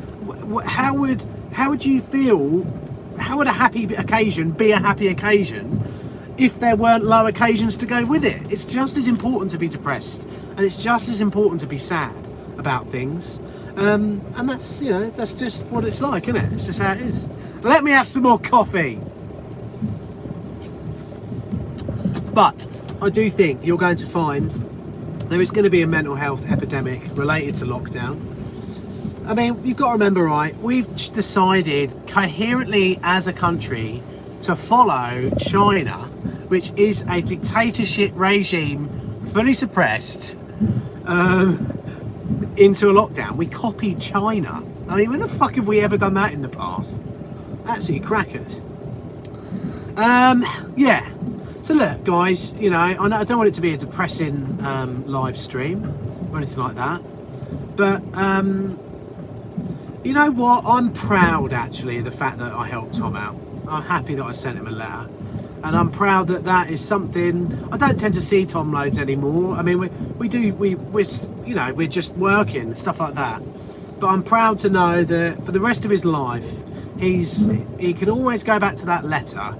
S1: how would you feel? How would a happy occasion be a happy occasion if there weren't low occasions to go with it? It's just as important to be depressed, and it's just as important to be sad about things. And that's, you know, that's just what it's like, isn't it? It's just how it is. Let me have some more coffee. But I do think you're going to find there is going to be a mental health epidemic related to lockdown. I mean, you've got to remember, right, we've decided coherently as a country to follow China, which is a dictatorship regime, fully suppressed, into a lockdown. We copied China. I mean, when the fuck have we ever done that in the past? Absolutely crackers. Yeah. So look, guys, you know, I don't want it to be a depressing live stream or anything like that. But you know what? I'm proud, actually, of the fact that I helped Tom out. I'm happy that I sent him a letter. And I'm proud that that is something. I don't tend to see Tom loads anymore. I mean, we're you know, we're just working and stuff like that. But I'm proud to know that for the rest of his life, he can always go back to that letter.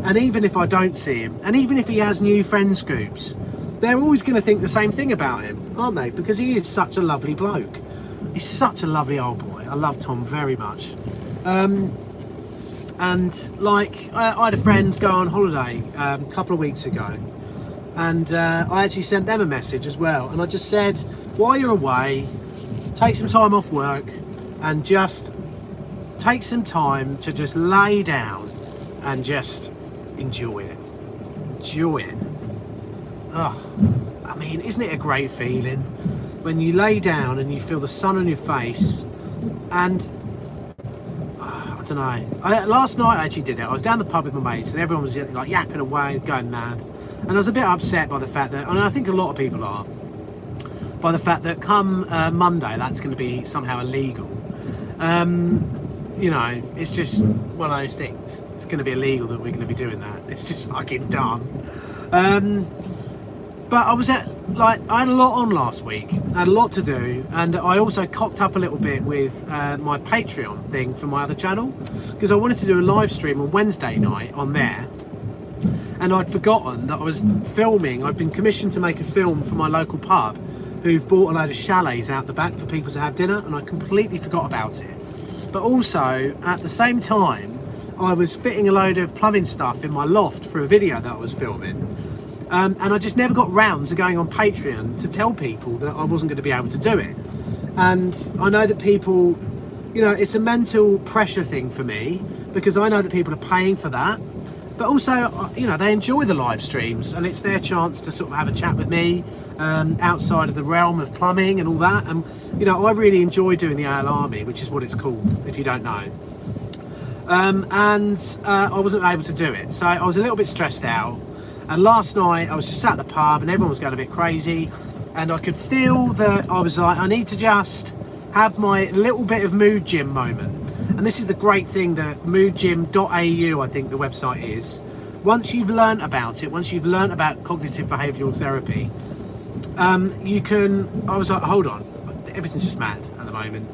S1: And even if I don't see him, and even if he has new friends groups, they're always going to think the same thing about him, aren't they? Because he is such a lovely bloke. He's such a lovely old boy. I love Tom very much. And like, I had a friend go on holiday a couple of weeks ago, and I actually sent them a message as well. And I just said, while you're away, take some time off work and just take some time to just lay down and just enjoy it. Enjoy it. Oh, I mean, isn't it a great feeling when you lay down and you feel the sun on your face? And I don't know. Last night I actually did it. I was down the pub with my mates and everyone was like yapping away, going mad. And I was a bit upset by the fact that, and I think a lot of people are, by the fact that come Monday that's going to be somehow illegal. You know, it's just one of those things. It's going to be illegal that we're going to be doing that. It's just fucking dumb. But I was I had a lot on last week. I had a lot to do, and I also cocked up a little bit with my Patreon thing for my other channel, because I wanted to do a live stream on Wednesday night on there. And I'd forgotten that I was filming. I'd been commissioned to make a film for my local pub, who've bought a load of chalets out the back for people to have dinner, and I completely forgot about it. But also, at the same time, I was fitting a load of plumbing stuff in my loft for a video that I was filming. And I just never got round to going on Patreon to tell people that I wasn't going to be able to do it. And I know that people, you know, it's a mental pressure thing for me, because I know that people are paying for that. But also, you know, they enjoy the live streams, and it's their chance to sort of have a chat with me outside of the realm of plumbing and all that. And, you know, I really enjoy doing the AL Army, which is what it's called, if you don't know. I wasn't able to do it. So I was a little bit stressed out. And last night I was just sat at the pub and everyone was going a bit crazy. And I could feel that I was like, I need to just have my little bit of mood gym moment. And this is the great thing that moodgym.au, I think the website is. Once you've learnt about it, once you've learnt about cognitive behavioural therapy, you can, I was like, hold on, everything's just mad at the moment.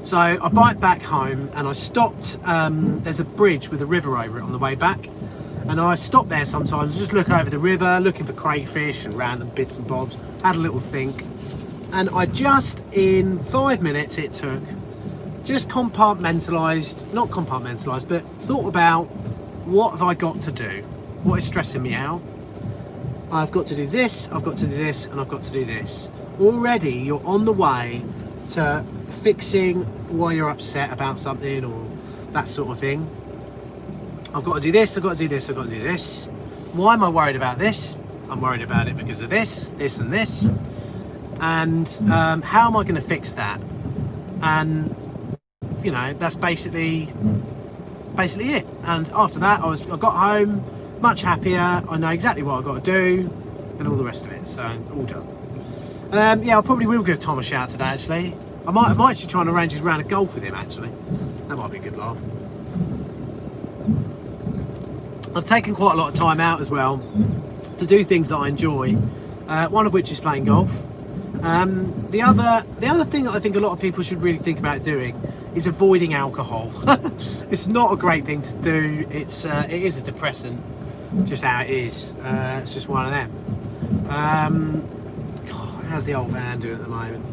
S1: So I bike back home and I stopped, there's a bridge with a river over it on the way back. And I stop there sometimes, just look over the river, looking for crayfish and random bits and bobs, had a little think. And I just, in 5 minutes it took, just compartmentalised, not compartmentalised, but thought about what have I got to do? What is stressing me out? I've got to do this, I've got to do this, and I've got to do this. Already you're on the way to fixing why you're upset about something or that sort of thing. I've got to do this, I've got to do this, I've got to do this. Why am I worried about this? I'm worried about it because of this, this and this. And how am I going to fix that? And, you know, that's basically it. And after that, I got home much happier. I know exactly what I've got to do and all the rest of it. So, all done. Yeah, I probably will give Tom a shout today, actually. I might actually try and arrange his round of golf with him, actually. That might be a good laugh. I've taken quite a lot of time out as well to do things that I enjoy, one of which is playing golf. The other thing that I think a lot of people should really think about doing is avoiding alcohol. It's not a great thing to do. It is a depressant, just how it is. It's just one of them. God, how's the old van doing at the moment?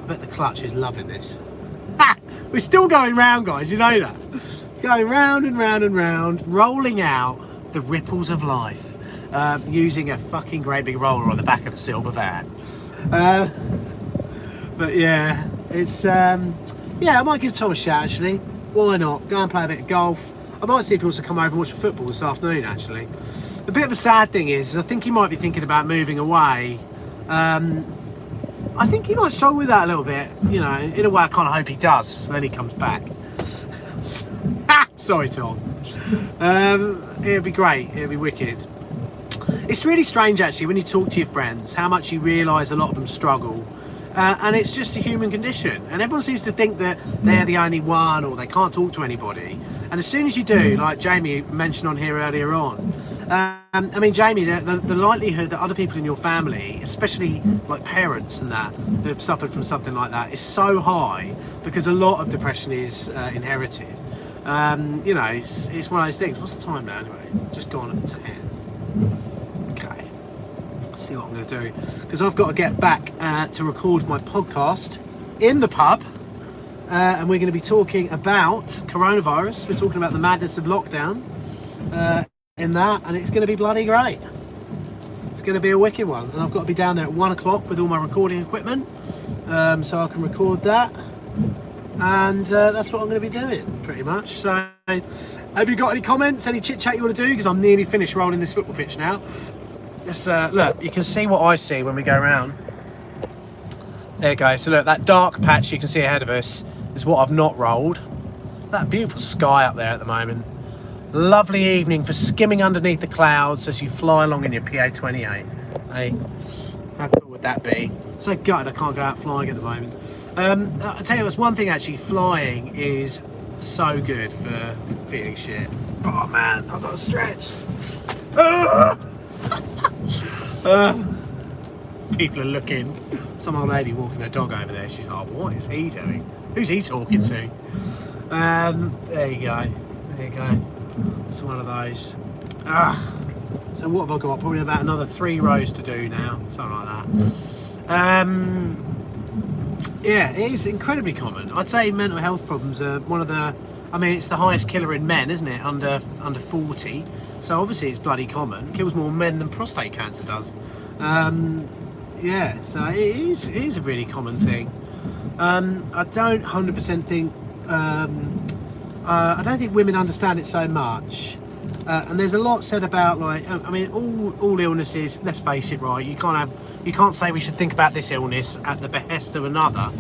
S1: I bet the clutch is loving this. We're still going round, guys, you know that? It's going round and round and round, rolling out the ripples of life, using a fucking great big roller on the back of a silver van. But yeah, it's yeah, I might give Tom a shout actually. Why not? Go and play a bit of golf. I might see if he wants to come over and watch the football this afternoon actually. The bit of a sad thing is I think he might be thinking about moving away. I think he might struggle with that a little bit, you know. In a way I kind of hope he does, so then he comes back. Sorry Tom. It'd be great, it'd be wicked. It's really strange actually when you talk to your friends how much you realise a lot of them struggle, and it's just a human condition, and everyone seems to think that they're the only one or they can't talk to anybody, and as soon as you do, like Jamie mentioned on here earlier on, I mean Jamie, the likelihood that other people in your family, especially like parents and that, who have suffered from something like that is so high because a lot of depression is inherited. You know, it's one of those things. What's the time now anyway? Just gone at 10. Okay, let's see what I'm going to do, because I've got to get back to record my podcast in the pub, and we're going to be talking about coronavirus. We're talking about the madness of lockdown in that, and it's going to be bloody great. It's going to be a wicked one, and I've got to be down there at 1 o'clock with all my recording equipment, so I can record that, and that's what I'm going to be doing pretty much. So have you got any comments, any chit chat you want to do, because I'm nearly finished rolling this football pitch now. Let's look, you can see what I see when we go around. There you go. So look, that dark patch you can see ahead of us is what I've not rolled. That beautiful sky up there at the moment. Lovely evening for skimming underneath the clouds as you fly along in your PA28. Hey, how cool would that be? So gutted I can't go out flying at the moment. I'll tell you what's one thing actually, flying is so good for feeling shit. Oh man, I've got to stretch. People are looking. Some old lady walking her dog over there. She's like, what is he doing? Who's he talking to? There you go. There you go. It's one of those. So what have I got? Probably about another 3 rows to do now. Something like that. Yeah, it is incredibly common. I'd say mental health problems are one of the, I mean, it's the highest killer in men, isn't it? Under 40. So obviously it's bloody common. It kills more men than prostate cancer does. Yeah, so it is a really common thing. I don't 100% think, I don't think women understand it so much. And there's a lot said about, like, I mean, all illnesses, let's face it, right, you can't say we should think about this illness at the behest of another,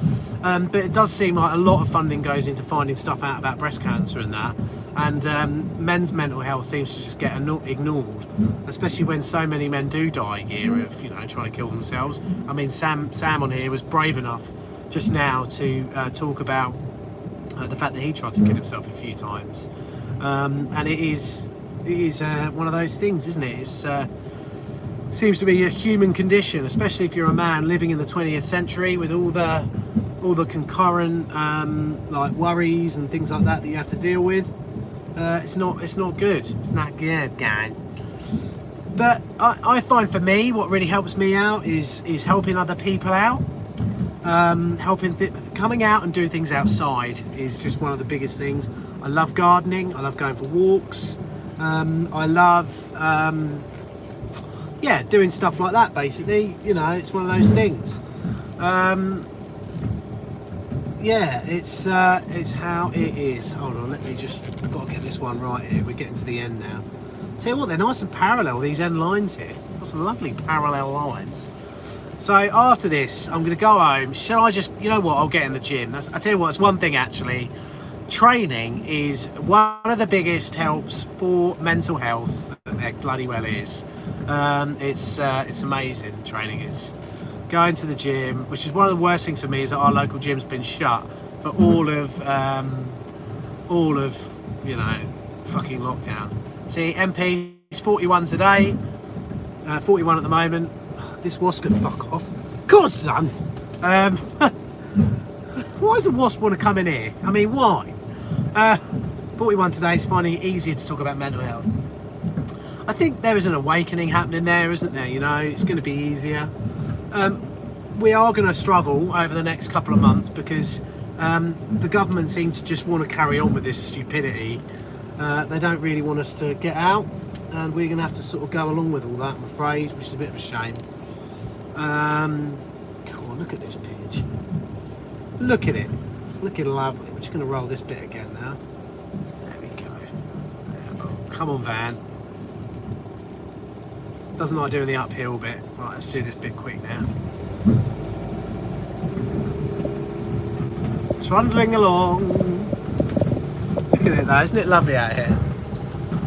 S1: but it does seem like a lot of funding goes into finding stuff out about breast cancer and that, and men's mental health seems to just get ignored, especially when so many men do die a year of, you know, trying to kill themselves. I mean, Sam on here was brave enough just now to talk about the fact that he tried to kill himself a few times, and it is one of those things, isn't it? It's seems to be a human condition, especially if you're a man living in the 20th century with all the concurrent like worries and things like that you have to deal with. It's not good. It's not good, gang. But I find for me, what really helps me out is helping other people out. Coming out and doing things outside is just one of the biggest things. I love gardening. I love going for walks. I love doing stuff like that. Basically, you know, it's one of those things. It's how it is. Hold on, I've got to get this one right here. We're getting to the end now. Tell you what, they're nice and parallel, these end lines here. Got some lovely parallel lines. So after this, I'm going to go home. Shall I just, you know what, I'll get in the gym. I tell you what, it's one thing actually. Training is one of the biggest helps for mental health that there bloody well is. It's amazing, training is. Going to the gym, which is one of the worst things for me, is that our local gym's been shut for all of you know, fucking lockdown. See, MP's 41 today, 41 at the moment. This wasp can fuck off. God, son. Why does a wasp want to come in here? I mean, why? 41 today is finding it easier to talk about mental health. I think there is an awakening happening there, isn't there? You know, it's going to be easier. We are going to struggle over the next couple of months because the government seem to just want to carry on with this stupidity. They don't really want us to get out, and we're going to have to sort of go along with all that, I'm afraid, which is a bit of a shame. Come on, look at this pitch. Look at it. It's looking lovely. We're just going to roll this bit again now. There we go. Come on, van. Doesn't like doing the uphill bit. Right, let's do this bit quick now. Trundling along. Look at it though, isn't it lovely out here?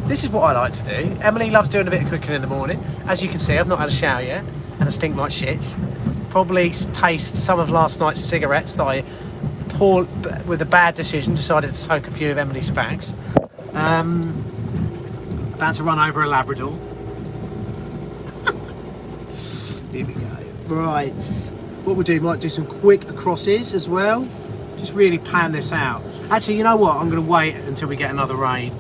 S1: This is what I like to do. Emily loves doing a bit of cooking in the morning. As you can see, I've not had a shower yet, and I stink like shit. Probably taste some of last night's cigarettes that I poured with a bad decision, decided to soak a few of Emily's fags. About to run over a Labrador. Here we go. Right, what we'll do, might do some quick crosses as well. Just really pan this out. Actually, you know what? I'm going to wait until we get another rain.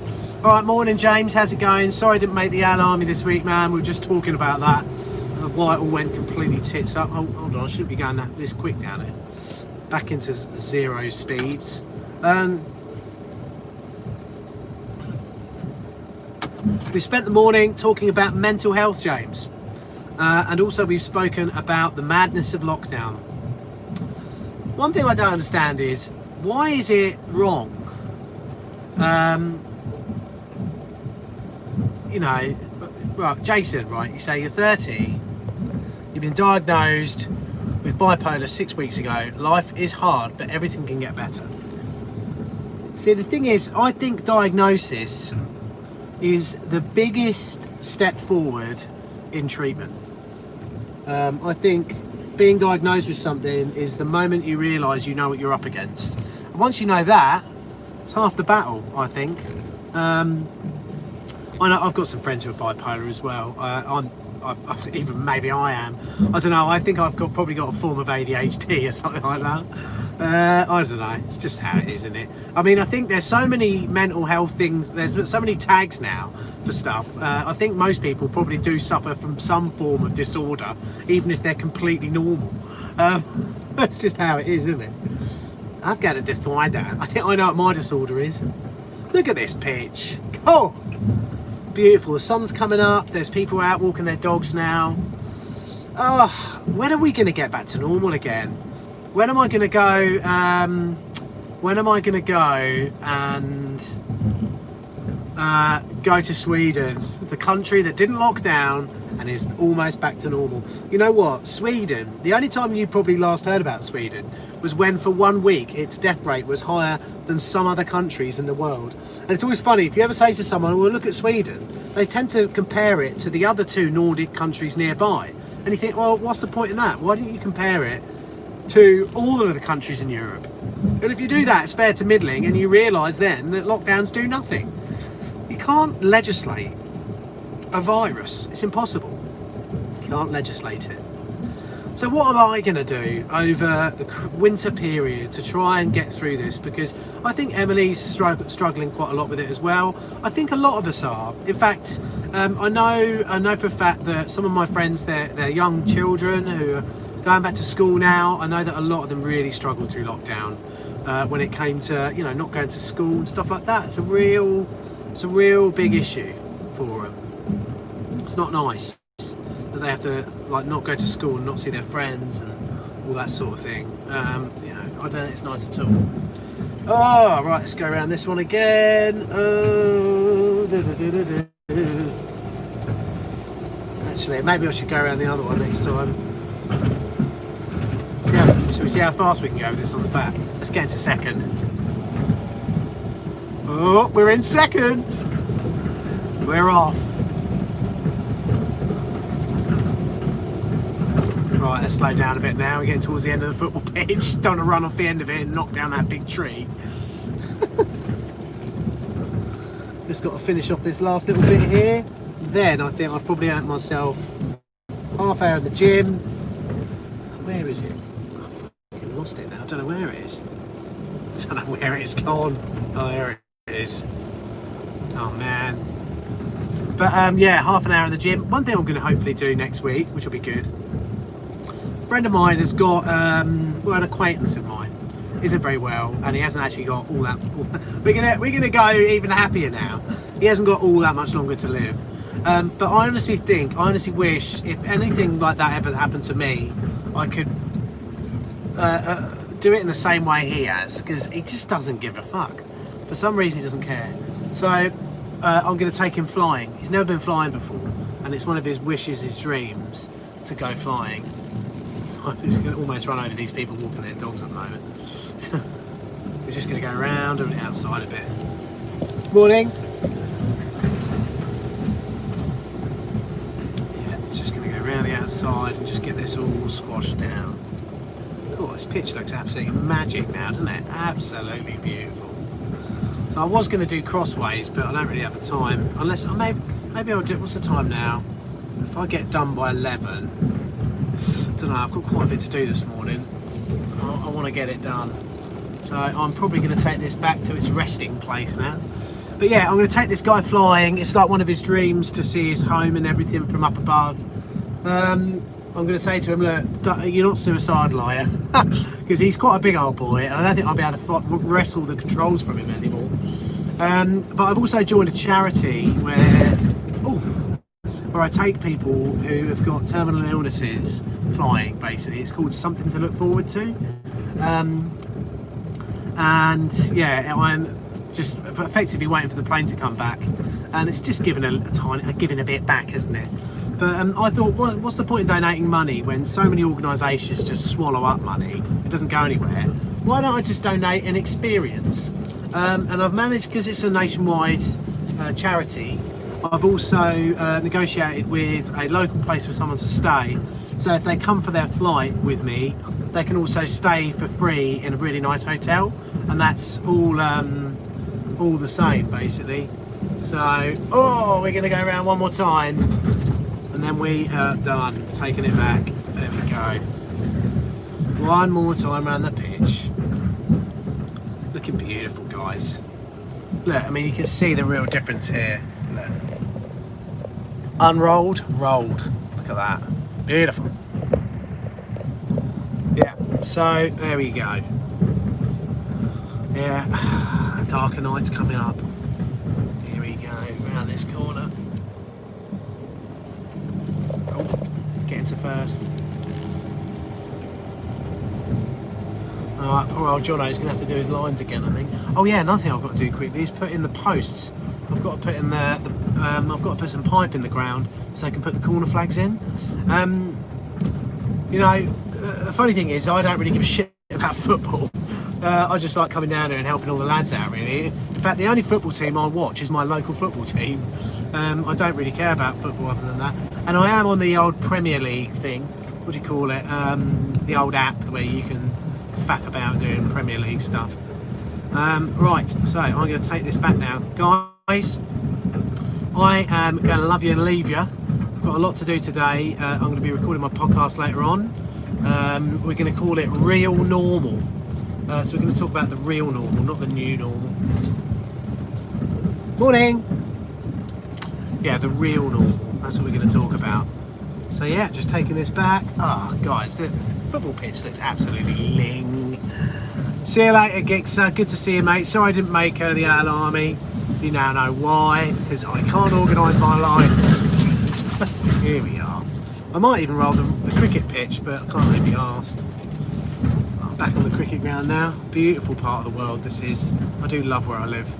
S1: All right, morning, James. How's it going? Sorry I didn't make the Al Army this week, man. We were just talking about that. Why it all went completely tits up. Oh, hold on, I shouldn't be going this quick down here. Back into 0 speeds. We spent the morning talking about mental health, James. And also we've spoken about the madness of lockdown. One thing I don't understand is, why is it wrong? You know, right, Jason, right, you say you're 30, you've been diagnosed with bipolar 6 weeks ago. Life is hard, but everything can get better. See, the thing is, I think diagnosis is the biggest step forward in treatment. I think being diagnosed with something is the moment you realise you know what you're up against. And once you know that, it's half the battle, I think. I know I've got some friends who are bipolar as well. Even maybe I am. I don't know. I think I've probably got a form of ADHD or something like that. I don't know. It's just how it is, isn't it? I mean, I think there's so many mental health things. There's so many tags now for stuff. I think most people probably do suffer from some form of disorder, even if they're completely normal. That's just how it is, isn't it? I've got to define that. I think I know what my disorder is. Look at this pitch. Oh, beautiful. The sun's coming up. There's people out walking their dogs now. Oh, when are we going to get back to normal again? When am I going to go? When am I going to go and go to Sweden, the country that didn't lock down and is almost back to normal? You know what? Sweden, the only time you probably last heard about Sweden was when for 1 week its death rate was higher than some other countries in the world. And it's always funny, if you ever say to someone, well, look at Sweden, they tend to compare it to the other 2 Nordic countries nearby. And you think, well, what's the point in that? Why don't you compare it to all of the countries in Europe. And if you do that, it's fair to middling, and you realise then that lockdowns do nothing. You can't legislate a virus. It's impossible. You can't legislate it. So what am I going to do over the winter period to try and get through this? Because I think Emily's struggling quite a lot with it as well. I think a lot of us are. In fact, I know for a fact that some of my friends, they're young children who are going back to school now. I know that a lot of them really struggled through lockdown when it came to, you know, not going to school and stuff like that. It's a real big issue for them. It's not nice that they have to like not go to school and not see their friends and all that sort of thing. You know, I don't think it's nice at all. Oh, right, let's go around this one again. Actually, maybe I should go around the other one next time. Should we see how fast we can go with this on the back? Let's get into second. Oh, we're in second. We're off. Right, let's slow down a bit now. We're getting towards the end of the football pitch. Don't want to run off the end of it and knock down that big tree. Just got to finish off this last little bit here. Then I think I've probably earned myself half hour at the gym. Where is it? I fucking lost it now. I don't know where it is. I don't know where it's gone. Oh, there it is. Oh man. But yeah, half an hour in the gym. One thing I'm going to hopefully do next week, which will be good. A friend of mine has got, well, an acquaintance of mine isn't very well, and he hasn't actually got all that. We're gonna go even happier now. He hasn't got all that much longer to live. But I honestly wish, if anything like that ever happened to me, I could do it in the same way he has, because he just doesn't give a fuck. For some reason, he doesn't care. So I'm going to take him flying. He's never been flying before, and it's one of his wishes, his dreams, to go flying. So I'm just going to almost run over these people walking their dogs at the moment. We're just going to go around and outside a bit. Morning. Just going to go around the outside and just get this all squashed down. Cool, this pitch looks absolutely magic now, doesn't it? Absolutely beautiful. So I was going to do crossways, but I don't really have the time. Unless maybe I'll do. What's the time now? If I get done by 11, I don't know. I've got quite a bit to do this morning. I want to get it done. So I'm probably going to take this back to its resting place now. But yeah, I'm going to take this guy flying. It's like one of his dreams to see his home and everything from up above. I'm going to say to him, look, you're not suicidal, are you? Because he's quite a big old boy, and I don't think I'll be able to wrestle the controls from him anymore. But I've also joined a charity where I take people who have got terminal illnesses flying, basically. It's called Something to Look Forward to. And yeah, I'm just effectively waiting for the plane to come back, and it's just giving a bit back, isn't it? But I thought, what's the point in donating money when so many organisations just swallow up money? It doesn't go anywhere. Why don't I just donate an experience? And I've managed, because it's a nationwide charity, I've also negotiated with a local place for someone to stay. So if they come for their flight with me, they can also stay for free in a really nice hotel, and that's all the same basically. So we're going to go around one more time, and then we are done. Taking it back. There we go. One more time around the pitch. Looking beautiful, guys. Look, I mean, you can see the real difference here. Look. Unrolled, rolled. Look at that. Beautiful. Yeah, so there we go. Yeah, darker nights coming up. Here we go, around this corner. Oh, get into first. Alright, poor old Jono's going to have to do his lines again, I think. Oh yeah, another thing I've got to do quickly is put in the posts. I've got to put in I've got to put some pipe in the ground so I can put the corner flags in. You know, the funny thing is, I don't really give a shit about football. I just like coming down here and helping all the lads out, really. In fact, the only football team I watch is my local football team. I don't really care about football other than that. And I am on the old Premier League thing, what do you call it, the old app where you can faff about doing Premier League stuff. Right, so I'm going to take this back now. Guys, I am going to love you and leave you. I've got a lot to do today. I'm going to be recording my podcast later on. We're going to call it Real Normal. So we're going to talk about the real normal, not the new normal. Morning! Yeah, the real normal. That's what we're going to talk about. So yeah, just taking this back. Oh, guys, the football pitch looks absolutely ling. See you later, Gixer. Good to see you, mate. Sorry I didn't make the Al Army. You now know why, because I can't organise my life. Here we are. I might even roll the cricket pitch, but I can't really be arsed. I'm back on the cricket ground now. Beautiful part of the world this is. I do love where I live.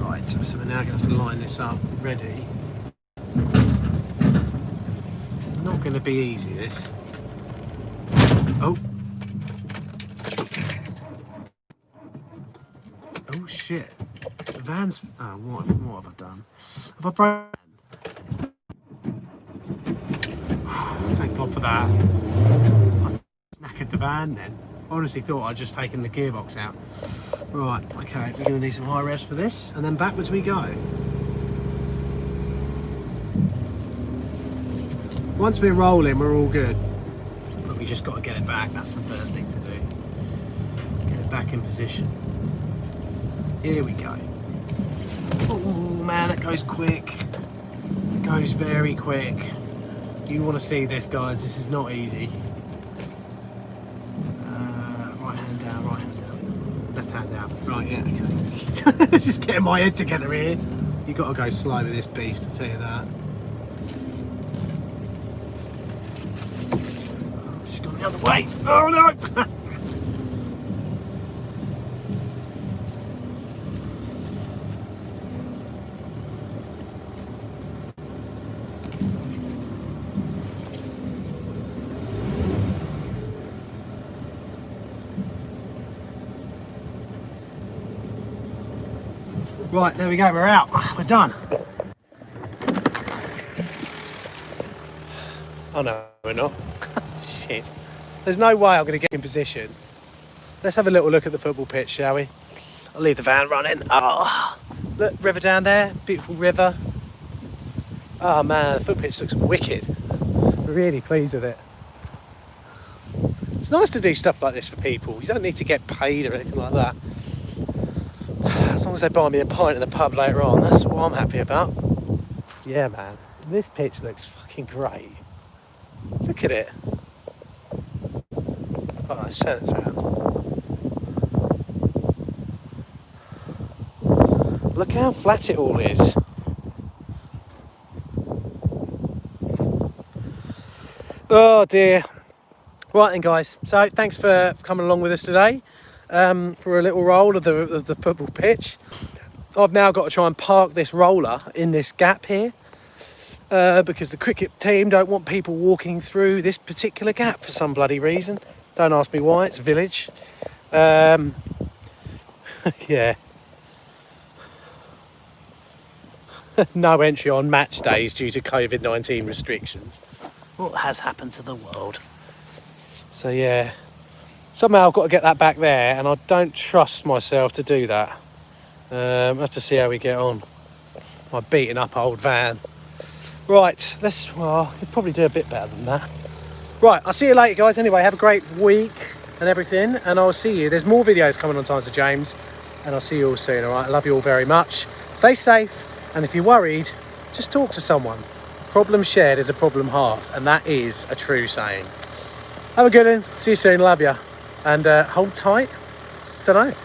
S1: Right, so we're now going to have to line this up ready. It's not going to be easy, this. Oh. Oh shit. The van's... Oh, what have I done? Have I broken? Thank God for that. I knackered the van then. I honestly thought I'd just taken the gearbox out. Right, okay, we're going to need some high revs for this, and then backwards we go. Once we're rolling, we're all good. But we just got to get it back. That's the first thing to do. Get it back in position. Here we go. Oh man, it goes quick. It goes very quick. You want to see this, guys. This is not easy. Right hand down, right hand down. Left hand down. Right, yeah, okay. Just getting my head together here. You've got to go slow with this beast, I'll tell you that. Oh, she's gone the other way. Oh no! Right, there we go, we're out. We're done. Oh no, we're not. Shit. There's no way I'm going to get in position. Let's have a little look at the football pitch, shall we? I'll leave the van running. Oh, look, river down there. Beautiful river. Oh man, the football pitch looks wicked. Really pleased with it. It's nice to do stuff like this for people. You don't need to get paid or anything like that. As long as they buy me a pint in the pub later on, that's what I'm happy about. Yeah, man, this pitch looks fucking great. Look at it. Oh, let's turn it around. Look how flat it all is. Oh dear. Right then, guys, so thanks for coming along with us today. For a little roll of the football pitch. I've now got to try and park this roller in this gap here because the cricket team don't want people walking through this particular gap for some bloody reason. Don't ask me why, it's village. Yeah. No entry on match days due to COVID-19 restrictions. What has happened to the world? So yeah. Somehow I've got to get that back there, and I don't trust myself to do that. I'll have to see how we get on. My beaten up old van. Right, I could probably do a bit better than that. Right, I'll see you later, guys. Anyway, have a great week and everything, and I'll see you. There's more videos coming on Times of James, and I'll see you all soon, all right? I love you all very much. Stay safe, and if you're worried, just talk to someone. Problem shared is a problem halved, and that is a true saying. Have a good one. See you soon. Love you. And hold tight. Don't know.